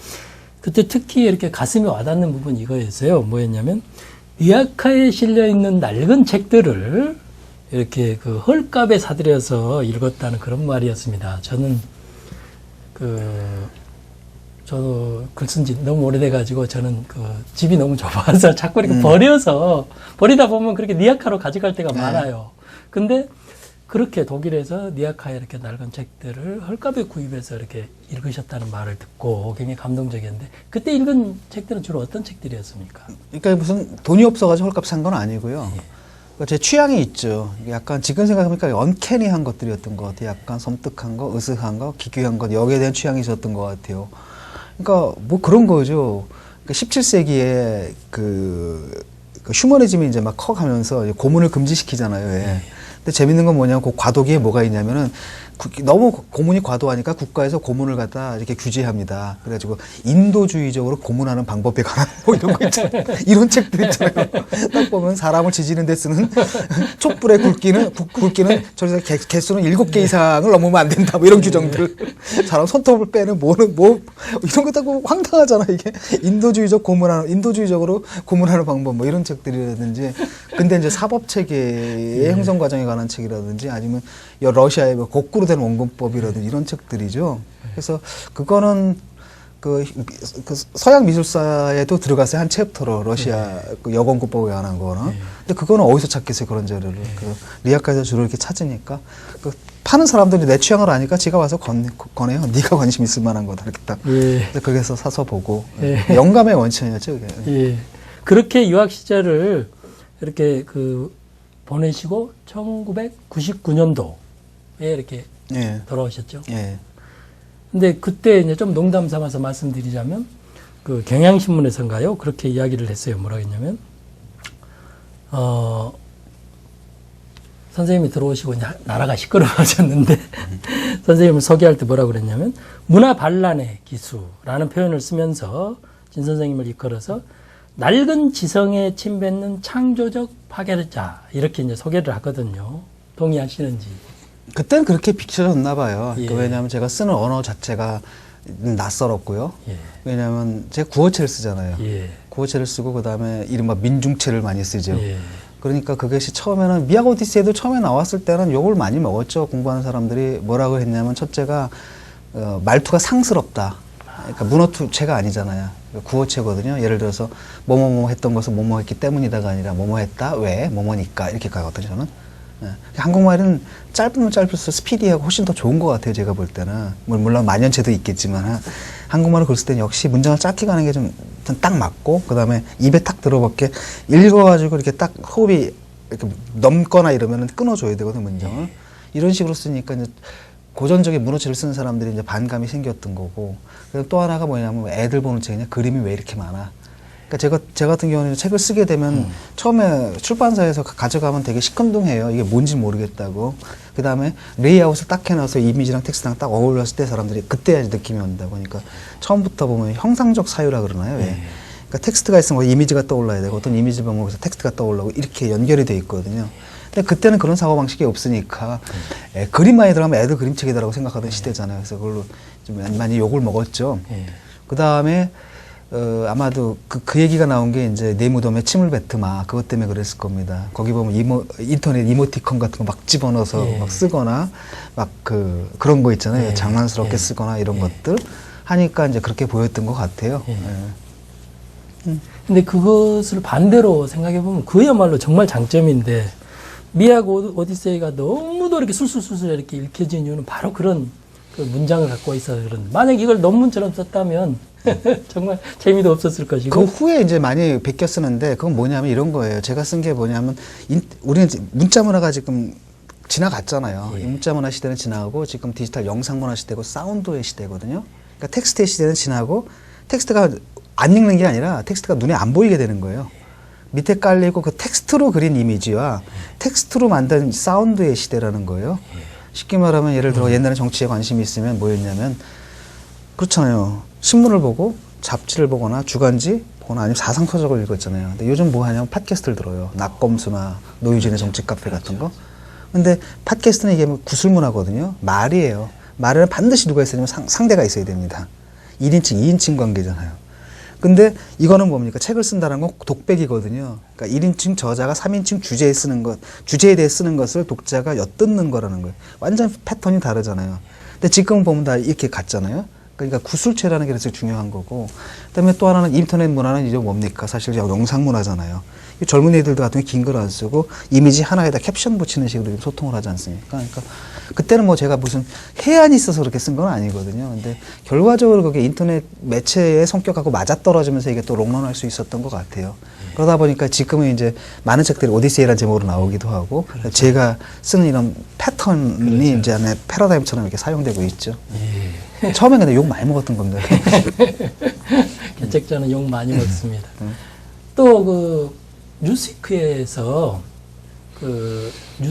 그때 특히 이렇게 가슴에 와닿는 부분이 이거였어요. 뭐였냐면, 미학카에 실려있는 낡은 책들을 이렇게 그 헐값에 사들여서 읽었다는 그런 말이었습니다. 저는 저도 글 쓴 지 너무 오래돼가지고 저는 그 집이 너무 좁아서 자꾸 이렇게 버리다 보면 그렇게 니아카로 가져갈 때가 많아요. 근데 그렇게 독일에서 니아카에 이렇게 낡은 책들을 헐값에 구입해서 이렇게 읽으셨다는 말을 듣고 굉장히 감동적이었는데 그때 읽은 책들은 주로 어떤 책들이었습니까? 그러니까 무슨 돈이 없어가지고 헐값 산 건 아니고요. 그러니까 제 취향이 있죠. 약간 지금 생각해보니까 언캐니한 것들이었던 것 같아요. 약간 섬뜩한 거, 으스한 거, 기괴한 것 여기에 대한 취향이 있었던 것 같아요. 그러니까 뭐 그런 거죠. 그러니까 17세기에 그 휴머니즘이 이제 막 커가면서 고문을 금지시키잖아요. 왜. 근데 재밌는 건 뭐냐면 그 과도기에 뭐가 있냐면은 너무 고문이 과도하니까 국가에서 고문을 갖다 이렇게 규제합니다. 그래가지고 인도주의적으로 고문하는 방법에 관한 뭐 이런 거 있잖아요. 이런 책들 있잖아요. 딱 보면 사람을 지지는 데 쓰는 촛불의 굵기는 저기서 개수는 7개 이상을 넘으면 안 된다. 뭐 이런 규정들. 사람 손톱을 빼는 뭐 이런 거 딱 보면 황당하잖아. 이게 인도주의적으로 고문하는 방법 뭐 이런 책들이라든지. 근데 이제 사법 체계의 형성 과정에 관한 책이라든지 아니면 러시아의 거꾸로 된 원근법이라든지 이런 책들이죠. 그래서 그거는 그 서양 미술사에도 들어갔어요. 한 챕터로 러시아 그 여건국법에 관한 거는. 근데 그거는 어디서 찾겠어요. 그런 자료를. 그 리아카에서 주로 이렇게 찾으니까 그 파는 사람들이 내 취향을 아니까 지가 와서 권해요. 네가 관심 있을 만한 거다. 이렇게 딱. 거기서 사서 보고. 영감의 원천이었죠. 그게. 예. 그렇게 유학 시절을 이렇게 보내시고 1999년도에 이렇게 돌아오셨죠. 근데 그때 이제 좀 농담 삼아서 말씀드리자면 그 경향신문에서인가요? 그렇게 이야기를 했어요. 뭐라고 했냐면 선생님이 들어오시고 이제 나라가 시끄러워졌는데 선생님을 소개할 때 뭐라고 그랬냐면 문화 반란의 기수라는 표현을 쓰면서 진 선생님을 이끌어서 낡은 지성에 침뱉는 창조적 파괴자 이렇게 이제 소개를 하거든요. 동의하시는지? 그때는 그렇게 비춰졌나 봐요. 그러니까 왜냐하면 제가 쓰는 언어 자체가 낯설었고요. 왜냐하면 제가 구어체를 쓰잖아요. 구어체를 쓰고 그다음에 이른바 민중체를 많이 쓰죠. 그러니까 그것이 처음에는 미학 오디세이도 처음에 나왔을 때는 욕을 많이 먹었죠. 공부하는 사람들이 뭐라고 했냐면 첫째가 말투가 상스럽다. 그러니까 문어투체가 아니잖아요. 구어체거든요. 예를 들어서 뭐뭐뭐 했던 것은 뭐뭐 했기 때문이다가 아니라 뭐뭐 했다 왜 뭐뭐니까 이렇게 가거든요. 저는 한국말은 짧으면 짧을수록 스피디하고 훨씬 더 좋은 것 같아요. 제가 볼 때는 물론 만연체도 있겠지만 한국말을 글쓸 때는 역시 문장을 짧게 가는 게 좀 딱 맞고 그 다음에 입에 딱 들어밖에 읽어가지고 이렇게 딱 호흡이 이렇게 넘거나 이러면 끊어줘야 되거든요. 문장을 이런 식으로 쓰니까 이제 고전적인 문어체를 쓰는 사람들이 이제 반감이 생겼던 거고. 그리고 또 하나가 뭐냐면 애들 보는 책이냐 그림이 왜 이렇게 많아. 그러니까 제 같은 경우는 책을 쓰게 되면 처음에 출판사에서 가져가면 되게 시큰둥해요. 이게 뭔지 모르겠다고. 그 다음에 레이아웃을 딱 해놔서 이미지랑 텍스트랑 딱 어울렸을 때 사람들이 그때야지 느낌이 온다고. 그러니까 처음부터 보면 형상적 사유라 그러나요? 왜? 그러니까 텍스트가 있으면 이미지가 떠올라야 되고 어떤 이미지 보면서 텍스트가 떠올라고 이렇게 연결이 돼 있거든요. 근데 그때는 그런 사고방식이 없으니까 그림 많이 들어가면 애들 그림책이다라고 생각하던 시대잖아요. 그래서 그걸로 좀 많이 욕을 먹었죠. 그 다음에 아마도 그 얘기가 나온 게 이제 내 무덤에 침을 뱉으마 그것 때문에 그랬을 겁니다. 거기 보면 인터넷 이모티콘 같은 거 막 집어넣어서 막 쓰거나 막 그런 거 있잖아요. 장난스럽게 쓰거나 이런 것들 하니까 이제 그렇게 보였던 것 같아요. 근데 그것을 반대로 생각해 보면 그야말로 정말 장점인데 미학 오디세이가 너무도 이렇게 술술술술 이렇게 읽혀진 이유는 바로 그런 그 문장을 갖고 있어서 그런. 만약 이걸 논문처럼 썼다면 정말 재미도 없었을 것이고. 그 후에 이제 많이 베껴 쓰는데 그건 뭐냐면 이런 거예요. 제가 쓴 게 뭐냐면 우리는 문자 문화가 지금 지나갔잖아요. 이 문자 문화 시대는 지나가고 지금 디지털 영상 문화 시대고 사운드의 시대거든요. 그러니까 텍스트의 시대는 지나고 텍스트가 안 읽는 게 아니라 텍스트가 눈에 안 보이게 되는 거예요. 밑에 깔리고 그 텍스트로 그린 이미지와 텍스트로 만든 사운드의 시대라는 거예요. 쉽게 말하면 예를 들어 옛날에 정치에 관심이 있으면 뭐였냐면 그렇잖아요. 신문을 보고 잡지를 보거나 주간지 보거나 아니면 사상서적을 읽었잖아요. 근데 요즘 뭐 하냐면 팟캐스트를 들어요. 낙검수나 노유진의 정치 카페 같은 거. 근데 팟캐스트는 이게 뭐 구술문화거든요. 말이에요. 말에는 반드시 누가 있어야 되면 상대가 있어야 됩니다. 1인칭, 2인칭 관계잖아요. 근데 이거는 뭡니까? 책을 쓴다는 건 독백이거든요. 그러니까 1인칭 저자가 3인칭 주제에 쓰는 것, 주제에 대해 쓰는 것을 독자가 엿듣는 거라는 거예요. 완전 패턴이 다르잖아요. 근데 지금 보면 다 이렇게 갔잖아요. 그러니까 구술체라는 게 그래서 중요한 거고. 그다음에 또 하나는 인터넷 문화는 이제 뭡니까? 사실 영상 문화잖아요. 젊은 애들도 같은 긴 글 안 쓰고 이미지 하나에다 캡션 붙이는 식으로 소통을 하지 않습니까? 그러니까 그때는 뭐 제가 무슨 해안이 있어서 그렇게 쓴 건 아니거든요. 근데 결과적으로 그게 인터넷 매체의 성격하고 맞아떨어지면서 이게 또 롱런할 수 있었던 것 같아요. 그러다 보니까 지금은 이제 많은 책들이 오디세이라는 제목으로 나오기도 하고 제가 쓰는 이런 패턴이 이제 안에 패러다임처럼 이렇게 사용되고 있죠. 처음에 근데 욕 많이 먹었던 겁니다. 개책자는 욕 많이 먹습니다. 또 그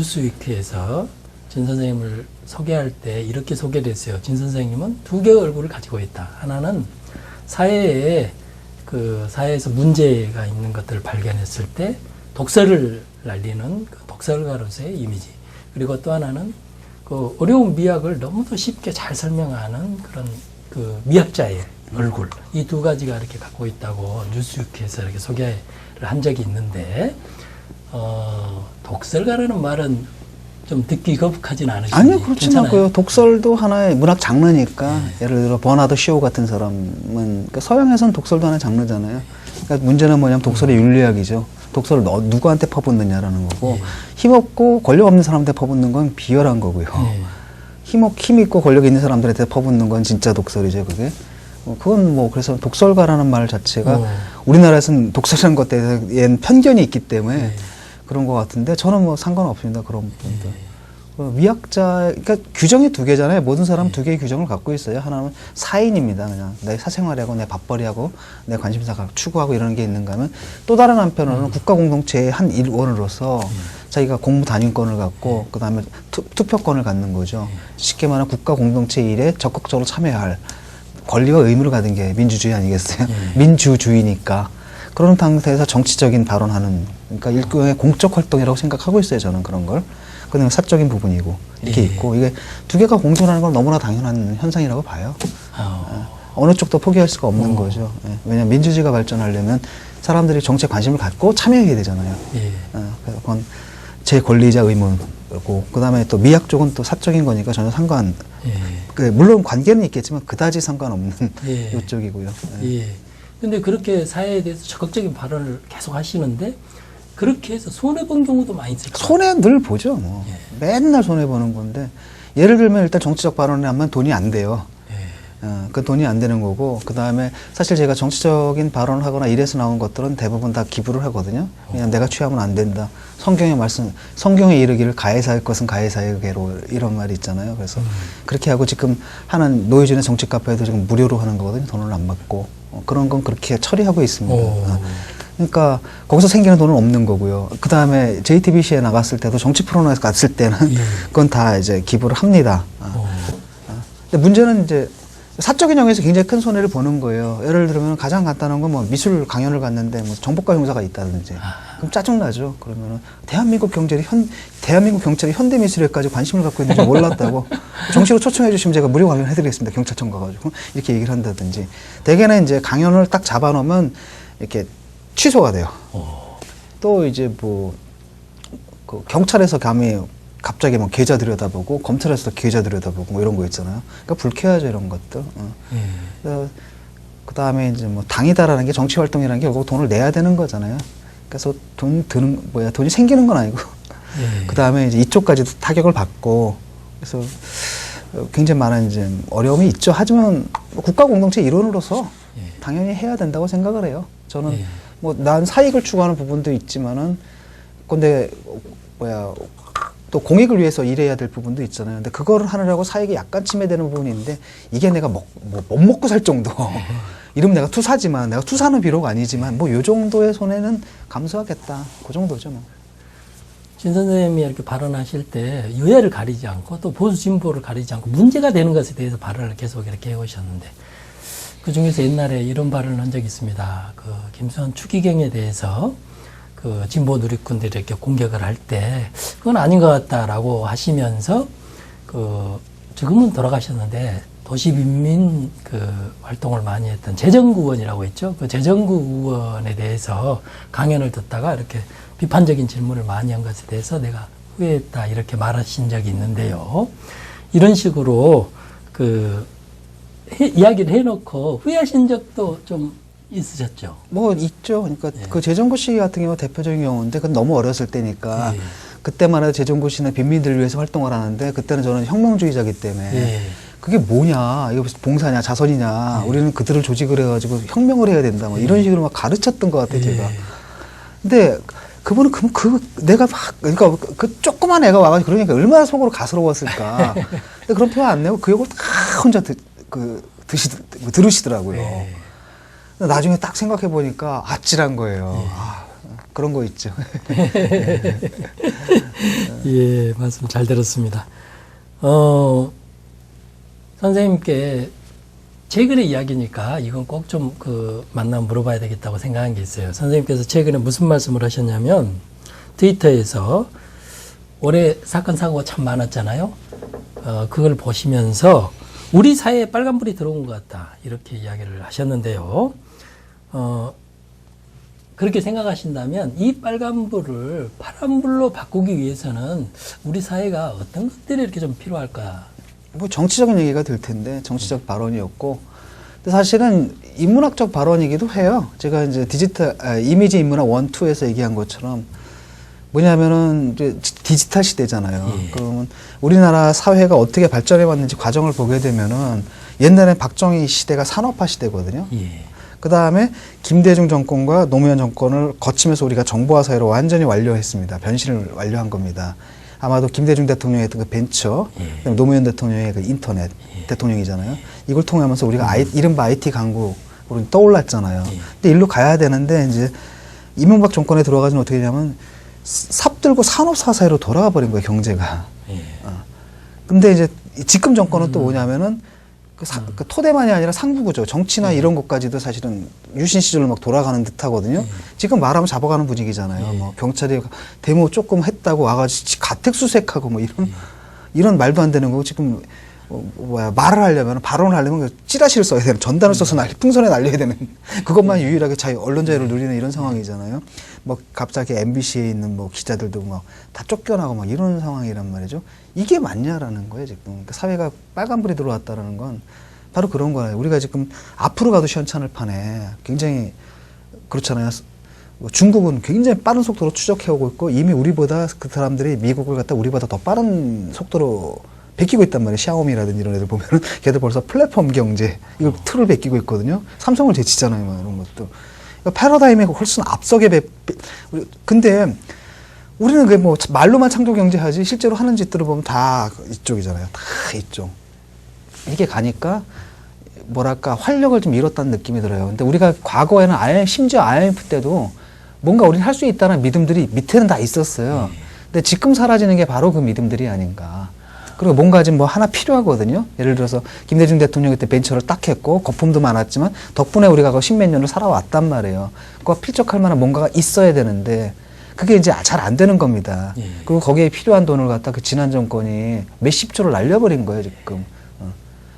뉴스위크에서 진 선생님을 소개할 때 이렇게 소개됐어요. 진 선생님은 두 개의 얼굴을 가지고 있다. 하나는 사회에서 문제가 있는 것들을 발견했을 때 독설을 날리는 그 독설가로서의 이미지. 그리고 또 하나는 그 어려운 미학을 너무도 쉽게 잘 설명하는 그런 그 미학자의 얼굴. 이 두 가지가 이렇게 갖고 있다고 뉴스위크에서 이렇게 소개를 한 적이 있는데, 독설가라는 말은 좀 듣기 거북하진 않으신지? 아니요, 그렇진 않고요. 독설도 하나의 문학 장르니까, 예를 들어 버나드 쇼 같은 사람은, 그러니까 서양에서는 독설도 하나의 장르잖아요. 그러니까 문제는 뭐냐면 독설의 윤리학이죠. 독설을 누구한테 퍼붓느냐라는 거고, 힘없고 권력 없는 사람한테 퍼붓는 건 비열한 거고요. 힘 있고 권력 있는 사람들한테 퍼붓는 건 진짜 독설이죠, 그게. 그건 뭐 그래서 독설가라는 말 자체가 우리나라에서는 독설이라는 것에 대해서 편견이 있기 때문에 그런 것 같은데 저는 뭐 상관없습니다, 그런 부분도. 미학자, 그러니까 규정이 두 개잖아요. 모든 사람은 두 개의 규정을 갖고 있어요. 하나는 사인입니다. 그냥 내 사생활하고 내 밥벌이하고 내 관심사가 추구하고 이러는 게 있는가 하면 또 다른 한편으로는 국가 공동체의 한 일원으로서 자기가 공무 단위권을 갖고 그 다음에 투표권을 갖는 거죠. 쉽게 말하면 국가 공동체 일에 적극적으로 참여할 권리와 의무를 가진 게 민주주의 아니겠어요? 민주주의니까. 그런 상태에서 정치적인 발언하는, 그러니까 일종의 공적 활동이라고 생각하고 있어요, 저는 그런 걸. 그냥 사적인 부분이고, 이렇게 있고, 이게 두 개가 공존하는 건 너무나 당연한 현상이라고 봐요. 어느 쪽도 포기할 수가 없는 거죠. 왜냐하면 민주주의가 발전하려면 사람들이 정치에 관심을 갖고 참여해야 되잖아요. 그래서 그건 제 권리자 의무고, 그 다음에 또 미학 쪽은 또 사적인 거니까 전혀 물론 관계는 있겠지만 그다지 상관없는 이쪽이고요. 근데 그렇게 사회에 대해서 적극적인 발언을 계속 하시는데 그렇게 해서 손해본 경우도 많이 있을 거예요. 손해 늘 보죠. 뭐. 맨날 손해보는 건데 예를 들면 일단 정치적 발언을 하면 돈이 안 돼요. 그 돈이 안 되는 거고 그 다음에 사실 제가 정치적인 발언을 하거나 일에서 나온 것들은 대부분 다 기부를 하거든요. 그냥 내가 취하면 안 된다. 성경에 이르기를 가해사할 것은 가해사에게로 이런 말이 있잖아요. 그래서 그렇게 하고 지금 하는 노유진의 정치 카페에도 지금 무료로 하는 거거든요. 돈을 안 받고 그런 건 그렇게 처리하고 있습니다. 그러니까 거기서 생기는 돈은 없는 거고요. 그 다음에 JTBC에 나갔을 때도 정치 프로그램에 갔을 때는 그건 다 이제 기부를 합니다. 근데 문제는 이제 사적인 영역에서 굉장히 큰 손해를 보는 거예요. 예를 들면 가장 간단한 건 뭐 미술 강연을 갔는데 뭐 정보과 형사가 있다든지 그럼 짜증나죠. 그러면은 대한민국 경찰이 현대미술에까지 관심을 갖고 있는지 몰랐다고 정식으로 초청해 주시면 제가 무료 강연 해드리겠습니다. 경찰청 가가지고 이렇게 얘기를 한다든지 대개는 이제 강연을 딱 잡아놓으면 이렇게 취소가 돼요. 또 이제 뭐 그 경찰에서 갑자기 뭐 계좌 들여다보고 검찰에서 계좌 들여다보고 뭐 이런 거 있잖아요. 그러니까 불쾌하죠 이런 것들. 그 다음에 이제 뭐 당이다라는 게 정치 활동이라는 게 결국 돈을 내야 되는 거잖아요. 그래서 돈이 생기는 건 아니고. 그 다음에 이제 이쪽까지도 타격을 받고 그래서 굉장히 많은 이제 어려움이 있죠. 하지만 국가 공동체 일원으로서 당연히 해야 된다고 생각을 해요. 저는 뭐 난 사익을 추구하는 부분도 있지만은 근데 또 공익을 위해서 일해야 될 부분도 있잖아요. 근데 그거를 하느라고 사익이 약간 침해되는 부분이 있는데 이게 내가 못 먹고 살 정도. 이러면 내가 투사지만 내가 투사는 비록 아니지만 뭐 요 정도의 손해는 감수하겠다. 그 정도죠 뭐. 신 선생님이 이렇게 발언하실 때 유해를 가리지 않고 또 보수 진보를 가리지 않고 문제가 되는 것에 대해서 발언을 계속 이렇게 해오셨는데 그 중에서 옛날에 이런 발언을 한 적이 있습니다. 그 김수환 추기경에 대해서 그 진보 누리꾼들이 이렇게 공격을 할 때 그건 아닌 것 같다라고 하시면서 그 지금은 돌아가셨는데 도시빈민 그 활동을 많이 했던 재정구 의원이라고 있죠. 그 재정구 의원에 대해서 강연을 듣다가 이렇게 비판적인 질문을 많이 한 것에 대해서 내가 후회했다 이렇게 말하신 적이 있는데요. 이런 식으로 그 이야기를 해놓고 후회하신 적도 좀 있으셨죠? 뭐 있죠. 그러니까 그 재정구 씨 같은 경우 대표적인 경우인데 그건 너무 어렸을 때니까 그때만 해도 재정구 씨는 빈민들을 위해서 활동을 하는데 그때는 저는 혁명주의자이기 때문에 그게 뭐냐 이거 무슨 봉사냐 자선이냐 우리는 그들을 조직을 해가지고 혁명을 해야 된다 뭐 이런 식으로 막 가르쳤던 것 같아요 제가. 근데 그분은 내가 막 그러니까 그 조그만 애가 와가지고 그러니까 얼마나 속으로 가스러웠을까. 근데 그런 표현 안 내고 그 욕을 다 혼자 들으시더라고요. 나중에 딱 생각해 보니까 아찔한 거예요. 아, 그런 거 있죠. 예, 말씀 잘 들었습니다. 선생님께 최근의 이야기니까 이건 꼭 좀 그 만나면 물어봐야 되겠다고 생각한 게 있어요. 선생님께서 최근에 무슨 말씀을 하셨냐면 트위터에서 올해 사건 사고가 참 많았잖아요. 그걸 보시면서 우리 사회에 빨간불이 들어온 것 같다 이렇게 이야기를 하셨는데요. 그렇게 생각하신다면 이 빨간불을 파란불로 바꾸기 위해서는 우리 사회가 어떤 것들이 이렇게 좀 필요할까? 뭐 정치적인 얘기가 될 텐데 정치적 발언이었고 근데 사실은 인문학적 발언이기도 해요. 제가 이제 이미지 인문학 1, 2에서 얘기한 것처럼 뭐냐면은 이제 디지털 시대잖아요. 그러면 우리나라 사회가 어떻게 발전해 왔는지 과정을 보게 되면은 옛날엔 박정희 시대가 산업화 시대거든요. 그 다음에 김대중 정권과 노무현 정권을 거치면서 우리가 정보화 사회로 완전히 완료했습니다. 변신을 완료한 겁니다. 아마도 김대중 대통령이 했던 그 벤처, 그다음에 노무현 대통령의 그 인터넷 대통령이잖아요. 이걸 통하면서 우리가 이른바 IT 강국으로 떠올랐잖아요. 근데 일로 가야 되는데 이제 이명박 정권에 들어가서는 어떻게 되냐면 삽들고 산업화 사회로 돌아가 버린 거예요, 경제가. 근데 이제 지금 정권은 또 뭐냐면은 그 토대만이 아니라 상부구조, 정치나 이런 것까지도 사실은 유신 시절로 막 돌아가는 듯 하거든요. 지금 말하면 잡아가는 분위기잖아요. 뭐 경찰이 데모 조금 했다고 와가지고 가택수색하고 뭐 이런 말도 안 되는 거고 지금 말을 하려면 발언을 하려면 찌라시를 써야 되는 전단을 써서 풍선에 날려야 되는 그것만 유일하게 언론 자유를 누리는 이런 상황이잖아요. 뭐 갑자기 MBC에 있는 뭐 기자들도 막 다 쫓겨나고 막 이런 상황이란 말이죠. 이게 맞냐라는 거예요 지금. 그러니까 사회가 빨간불이 들어왔다라는 건 바로 그런 거예요. 우리가 지금 앞으로 가도 시원찮을 판에 굉장히 그렇잖아요. 중국은 굉장히 빠른 속도로 추적해오고 있고 이미 우리보다 그 사람들이 미국을 갖다 우리보다 더 빠른 속도로 베끼고 있단 말이에요. 샤오미라든지 이런 애들 보면은 걔들 벌써 플랫폼 경제 이거 틀을 베끼고 있거든요. 삼성을 제치잖아요. 뭐 이런 것도. 그러니까 패러다임에 훨씬 앞서게 근데 우리는 그게 뭐 말로만 창조 경제하지 실제로 하는 짓들을 보면 다 이쪽이잖아요. 다 이쪽. 이게 가니까 뭐랄까 활력을 좀 잃었다는 느낌이 들어요. 근데 우리가 과거에는 심지어 IMF 때도 뭔가 우리는 할 수 있다는 믿음들이 밑에는 다 있었어요. 근데 지금 사라지는 게 바로 그 믿음들이 아닌가. 그리고 뭔가 지금 뭐 하나 필요하거든요. 예를 들어서 김대중 대통령이 그때 벤처를 딱 했고 거품도 많았지만 덕분에 우리가 그 십몇 년을 살아왔단 말이에요. 그거 필적할 만한 뭔가가 있어야 되는데 그게 이제 잘 안 되는 겁니다. 예. 그리고 거기에 필요한 돈을 갖다 그 지난 정권이 몇십 조를 날려버린 거예요, 지금.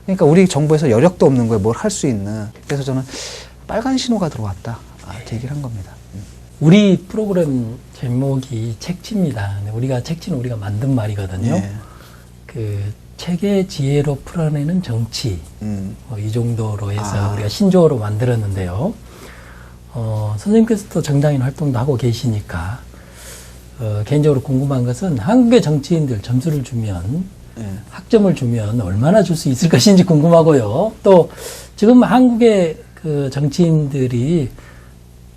그러니까 우리 정부에서 여력도 없는 거예요, 뭘 할 수 있는. 그래서 저는 빨간 신호가 들어왔다. 이렇게 얘기를 한 겁니다. 우리 프로그램 제목이 책지입니다. 근데 우리가 책지는 우리가 만든 말이거든요. 예. 그 책의 지혜로 풀어내는 정치 뭐이 정도로 해서 우리가 신조어로 만들었는데요. 선생님께서도 정당인 활동도 하고 계시니까 개인적으로 궁금한 것은 한국의 정치인들 점수를 주면 예. 학점을 주면 얼마나 줄 수 있을 것인지 궁금하고요. 또 지금 한국의 그 정치인들이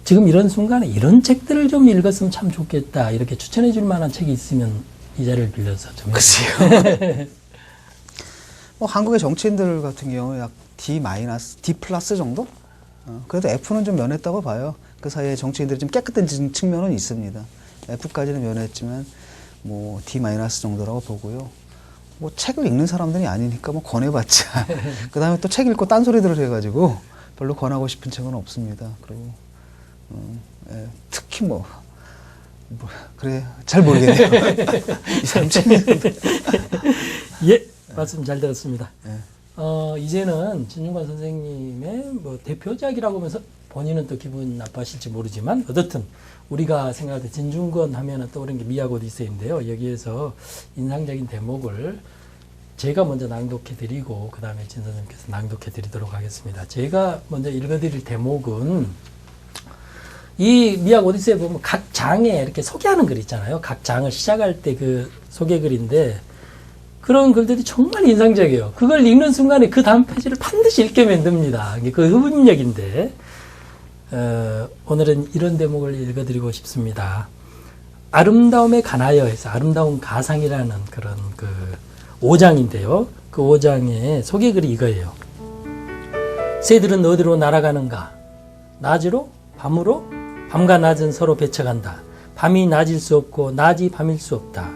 지금 이런 순간에 이런 책들을 좀 읽었으면 참 좋겠다 이렇게 추천해 줄 만한 책이 있으면 이 자리를 빌려서 좀 글쎄요. 뭐 한국의 정치인들 같은 경우 약 D 마이너스, D 플러스 정도? 그래도 F는 좀 면했다고 봐요. 그 사이에 정치인들이 좀 깨끗해진 측면은 있습니다. F까지는 면했지만 뭐 D 마이너스 정도라고 보고요. 뭐 책을 읽는 사람들이 아니니까 뭐 권해봤자. 그 다음에 또 책 읽고 딴소리들을 해가지고 별로 권하고 싶은 책은 없습니다. 그리고 예, 특히 그래 잘 모르겠네요. 이 사람 책은 예, 말씀 잘 들었습니다. 예. 이제는 진중권 선생님의 뭐 대표작이라고 하면서 본인은 또 기분 나빠하실지 모르지만 어떻든 우리가 생각할 때 진중권 하면은 떠오르는 게 미학 오디세이인데요. 여기에서 인상적인 대목을 제가 먼저 낭독해 드리고 그 다음에 진 선생님께서 낭독해 드리도록 하겠습니다. 제가 먼저 읽어 드릴 대목은 이 미학 오디세이에 보면 각 장에 이렇게 소개하는 글 있잖아요. 각 장을 시작할 때 그 소개 글인데 그런 글들이 정말 인상적이에요. 그걸 읽는 순간에 그 다음 페이지를 반드시 읽게 만듭니다. 이게 그 흡입력인데 오늘은 이런 대목을 읽어드리고 싶습니다. 아름다움에 관하여 해서 아름다운 가상이라는 그런 그 5장인데요. 그 5장의 소개글이 이거예요. 새들은 어디로 날아가는가? 낮으로? 밤으로? 밤과 낮은 서로 배쳐간다. 밤이 낮일 수 없고 낮이 밤일 수 없다.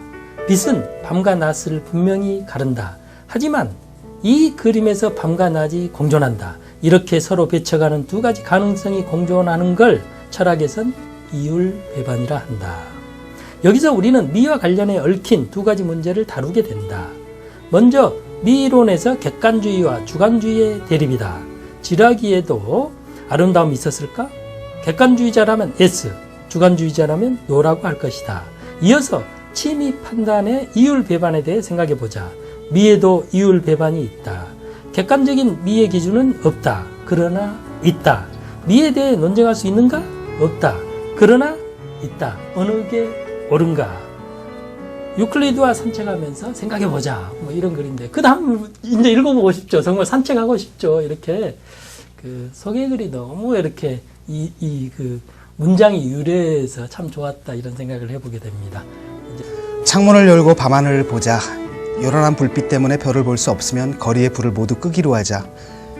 빛은 밤과 낮을 분명히 가른다. 하지만 이 그림에서 밤과 낮이 공존한다. 이렇게 서로 배쳐가는 두 가지 가능성이 공존하는 걸 철학에선 이율배반이라 한다. 여기서 우리는 미와 관련해 얽힌 두 가지 문제를 다루게 된다. 먼저 미이론에서 객관주의와 주관주의의 대립이다. 지라기에도 아름다움이 있었을까? 객관주의자라면 S, 주관주의자라면 No라고 할 것이다. 이어서 취미 판단의 이율배반에 대해 생각해보자. 미에도 이율배반이 있다. 객관적인 미의 기준은 없다. 그러나 있다. 미에 대해 논쟁할 수 있는가? 없다. 그러나 있다. 어느 게 옳은가? 유클리드와 산책하면서 생각해보자. 뭐 이런 글인데 그 다음 이제 읽어보고 싶죠. 정말 산책하고 싶죠. 이렇게 그 소개글이 너무 이렇게 그 문장이 유래해서 참 좋았다 이런 생각을 해보게 됩니다. 창문을 열고 밤하늘을 보자. 요란한 불빛 때문에 별을 볼 수 없으면 거리의 불을 모두 끄기로 하자.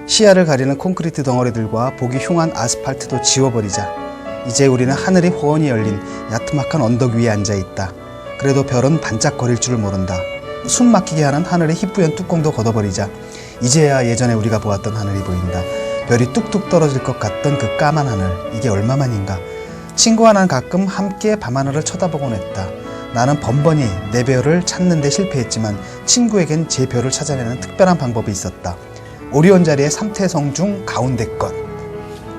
시야를 가리는 콘크리트 덩어리들과 보기 흉한 아스팔트도 지워버리자. 이제 우리는 하늘이 호원이 열린 야트막한 언덕 위에 앉아있다. 그래도 별은 반짝거릴 줄을 모른다. 숨 막히게 하는 하늘의 희뿌연 뚜껑도 걷어버리자. 이제야 예전에 우리가 보았던 하늘이 보인다. 별이 뚝뚝 떨어질 것 같던 그 까만 하늘. 이게 얼마만인가. 친구와 난 가끔 함께 밤하늘을 쳐다보곤 했다. 나는 번번이 내 별을 찾는 데 실패했지만 친구에겐 제 별을 찾아내는 특별한 방법이 있었다. 오리온 자리의 삼태성 중 가운데 것.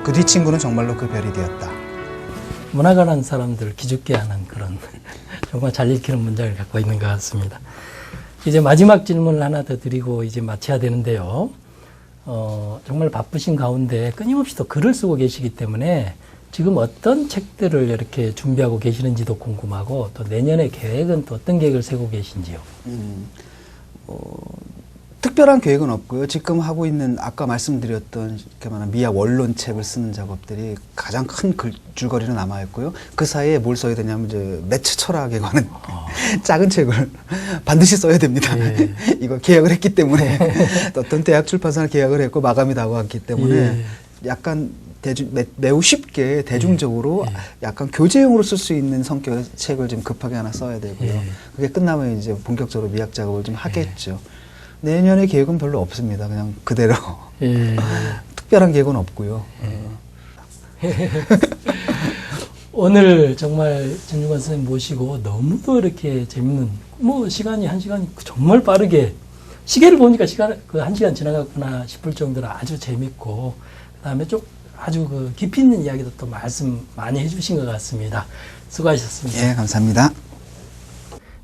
그 뒤 친구는 정말로 그 별이 되었다. 문화관한 사람들 기죽게 하는 그런 정말 잘 읽히는 문장을 갖고 있는 것 같습니다. 이제 마지막 질문을 하나 더 드리고 이제 마쳐야 되는데요. 정말 바쁘신 가운데 끊임없이 또 글을 쓰고 계시기 때문에 지금 어떤 책들을 이렇게 준비하고 계시는지도 궁금하고 또 내년의 계획은 또 어떤 계획을 세우고 계신지요? 특별한 계획은 없고요. 지금 하고 있는 아까 말씀드렸던 이렇게 말하는 미학 원론책을 쓰는 작업들이 가장 큰 줄거리로 남아있고요. 그 사이에 뭘 써야 되냐면 이제 매체 철학에 관한 작은 책을 반드시 써야 됩니다. 예. 이거 계약을 했기 때문에 어떤 대학 출판사를 계약을 했고 마감이 다가왔기 때문에 약간 매우 쉽게 대중적으로 약간 교재용으로 쓸 수 있는 성격의 책을 좀 급하게 하나 써야 되고요. 그게 끝나면 이제 본격적으로 미학 작업을 좀 하겠죠. 내년에 계획은 별로 없습니다. 그냥 그대로. 특별한 계획은 없고요. 오늘 정말 진중권 선생님 모시고 너무도 이렇게 재밌는, 시간이 한 시간이 정말 빠르게, 시계를 보니까 한 시간 지나갔구나 싶을 정도로 아주 재밌고, 그 다음에 좀 아주 깊이 있는 이야기도 또 말씀 많이 해주신 것 같습니다. 수고하셨습니다. 예, 감사합니다.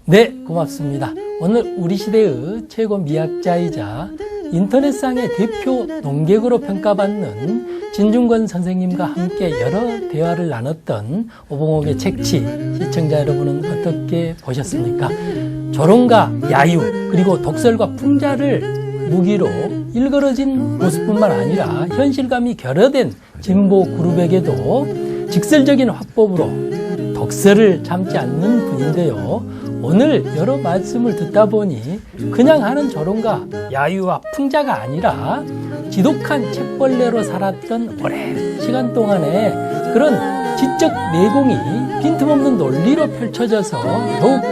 네, 고맙습니다. 오늘 우리 시대의 최고 미학자이자 인터넷상의 대표 농객으로 평가받는 진중권 선생님과 함께 여러 대화를 나눴던 오봉옥의 책치, 시청자 여러분은 어떻게 보셨습니까? 조롱과 야유, 그리고 독설과 풍자를 무기로 일그러진 모습뿐만 아니라 현실감이 결여된 진보 그룹에게도 직설적인 화법으로 독설을 참지 않는 분인데요. 오늘 여러 말씀을 듣다 보니 그냥 하는 조롱과 야유와 풍자가 아니라 지독한 책벌레로 살았던 오랜 시간 동안에 그런 지적 내공이 빈틈없는 논리로 펼쳐져서 더욱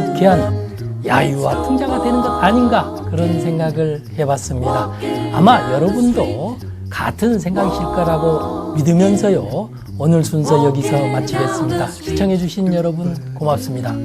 유쾌한 야유와 풍자가 되는 것 아닌가 그런 생각을 해봤습니다. 아마 여러분도 같은 생각이실 거라고 믿으면서요. 오늘 순서 여기서 마치겠습니다. 시청해주신 여러분 고맙습니다.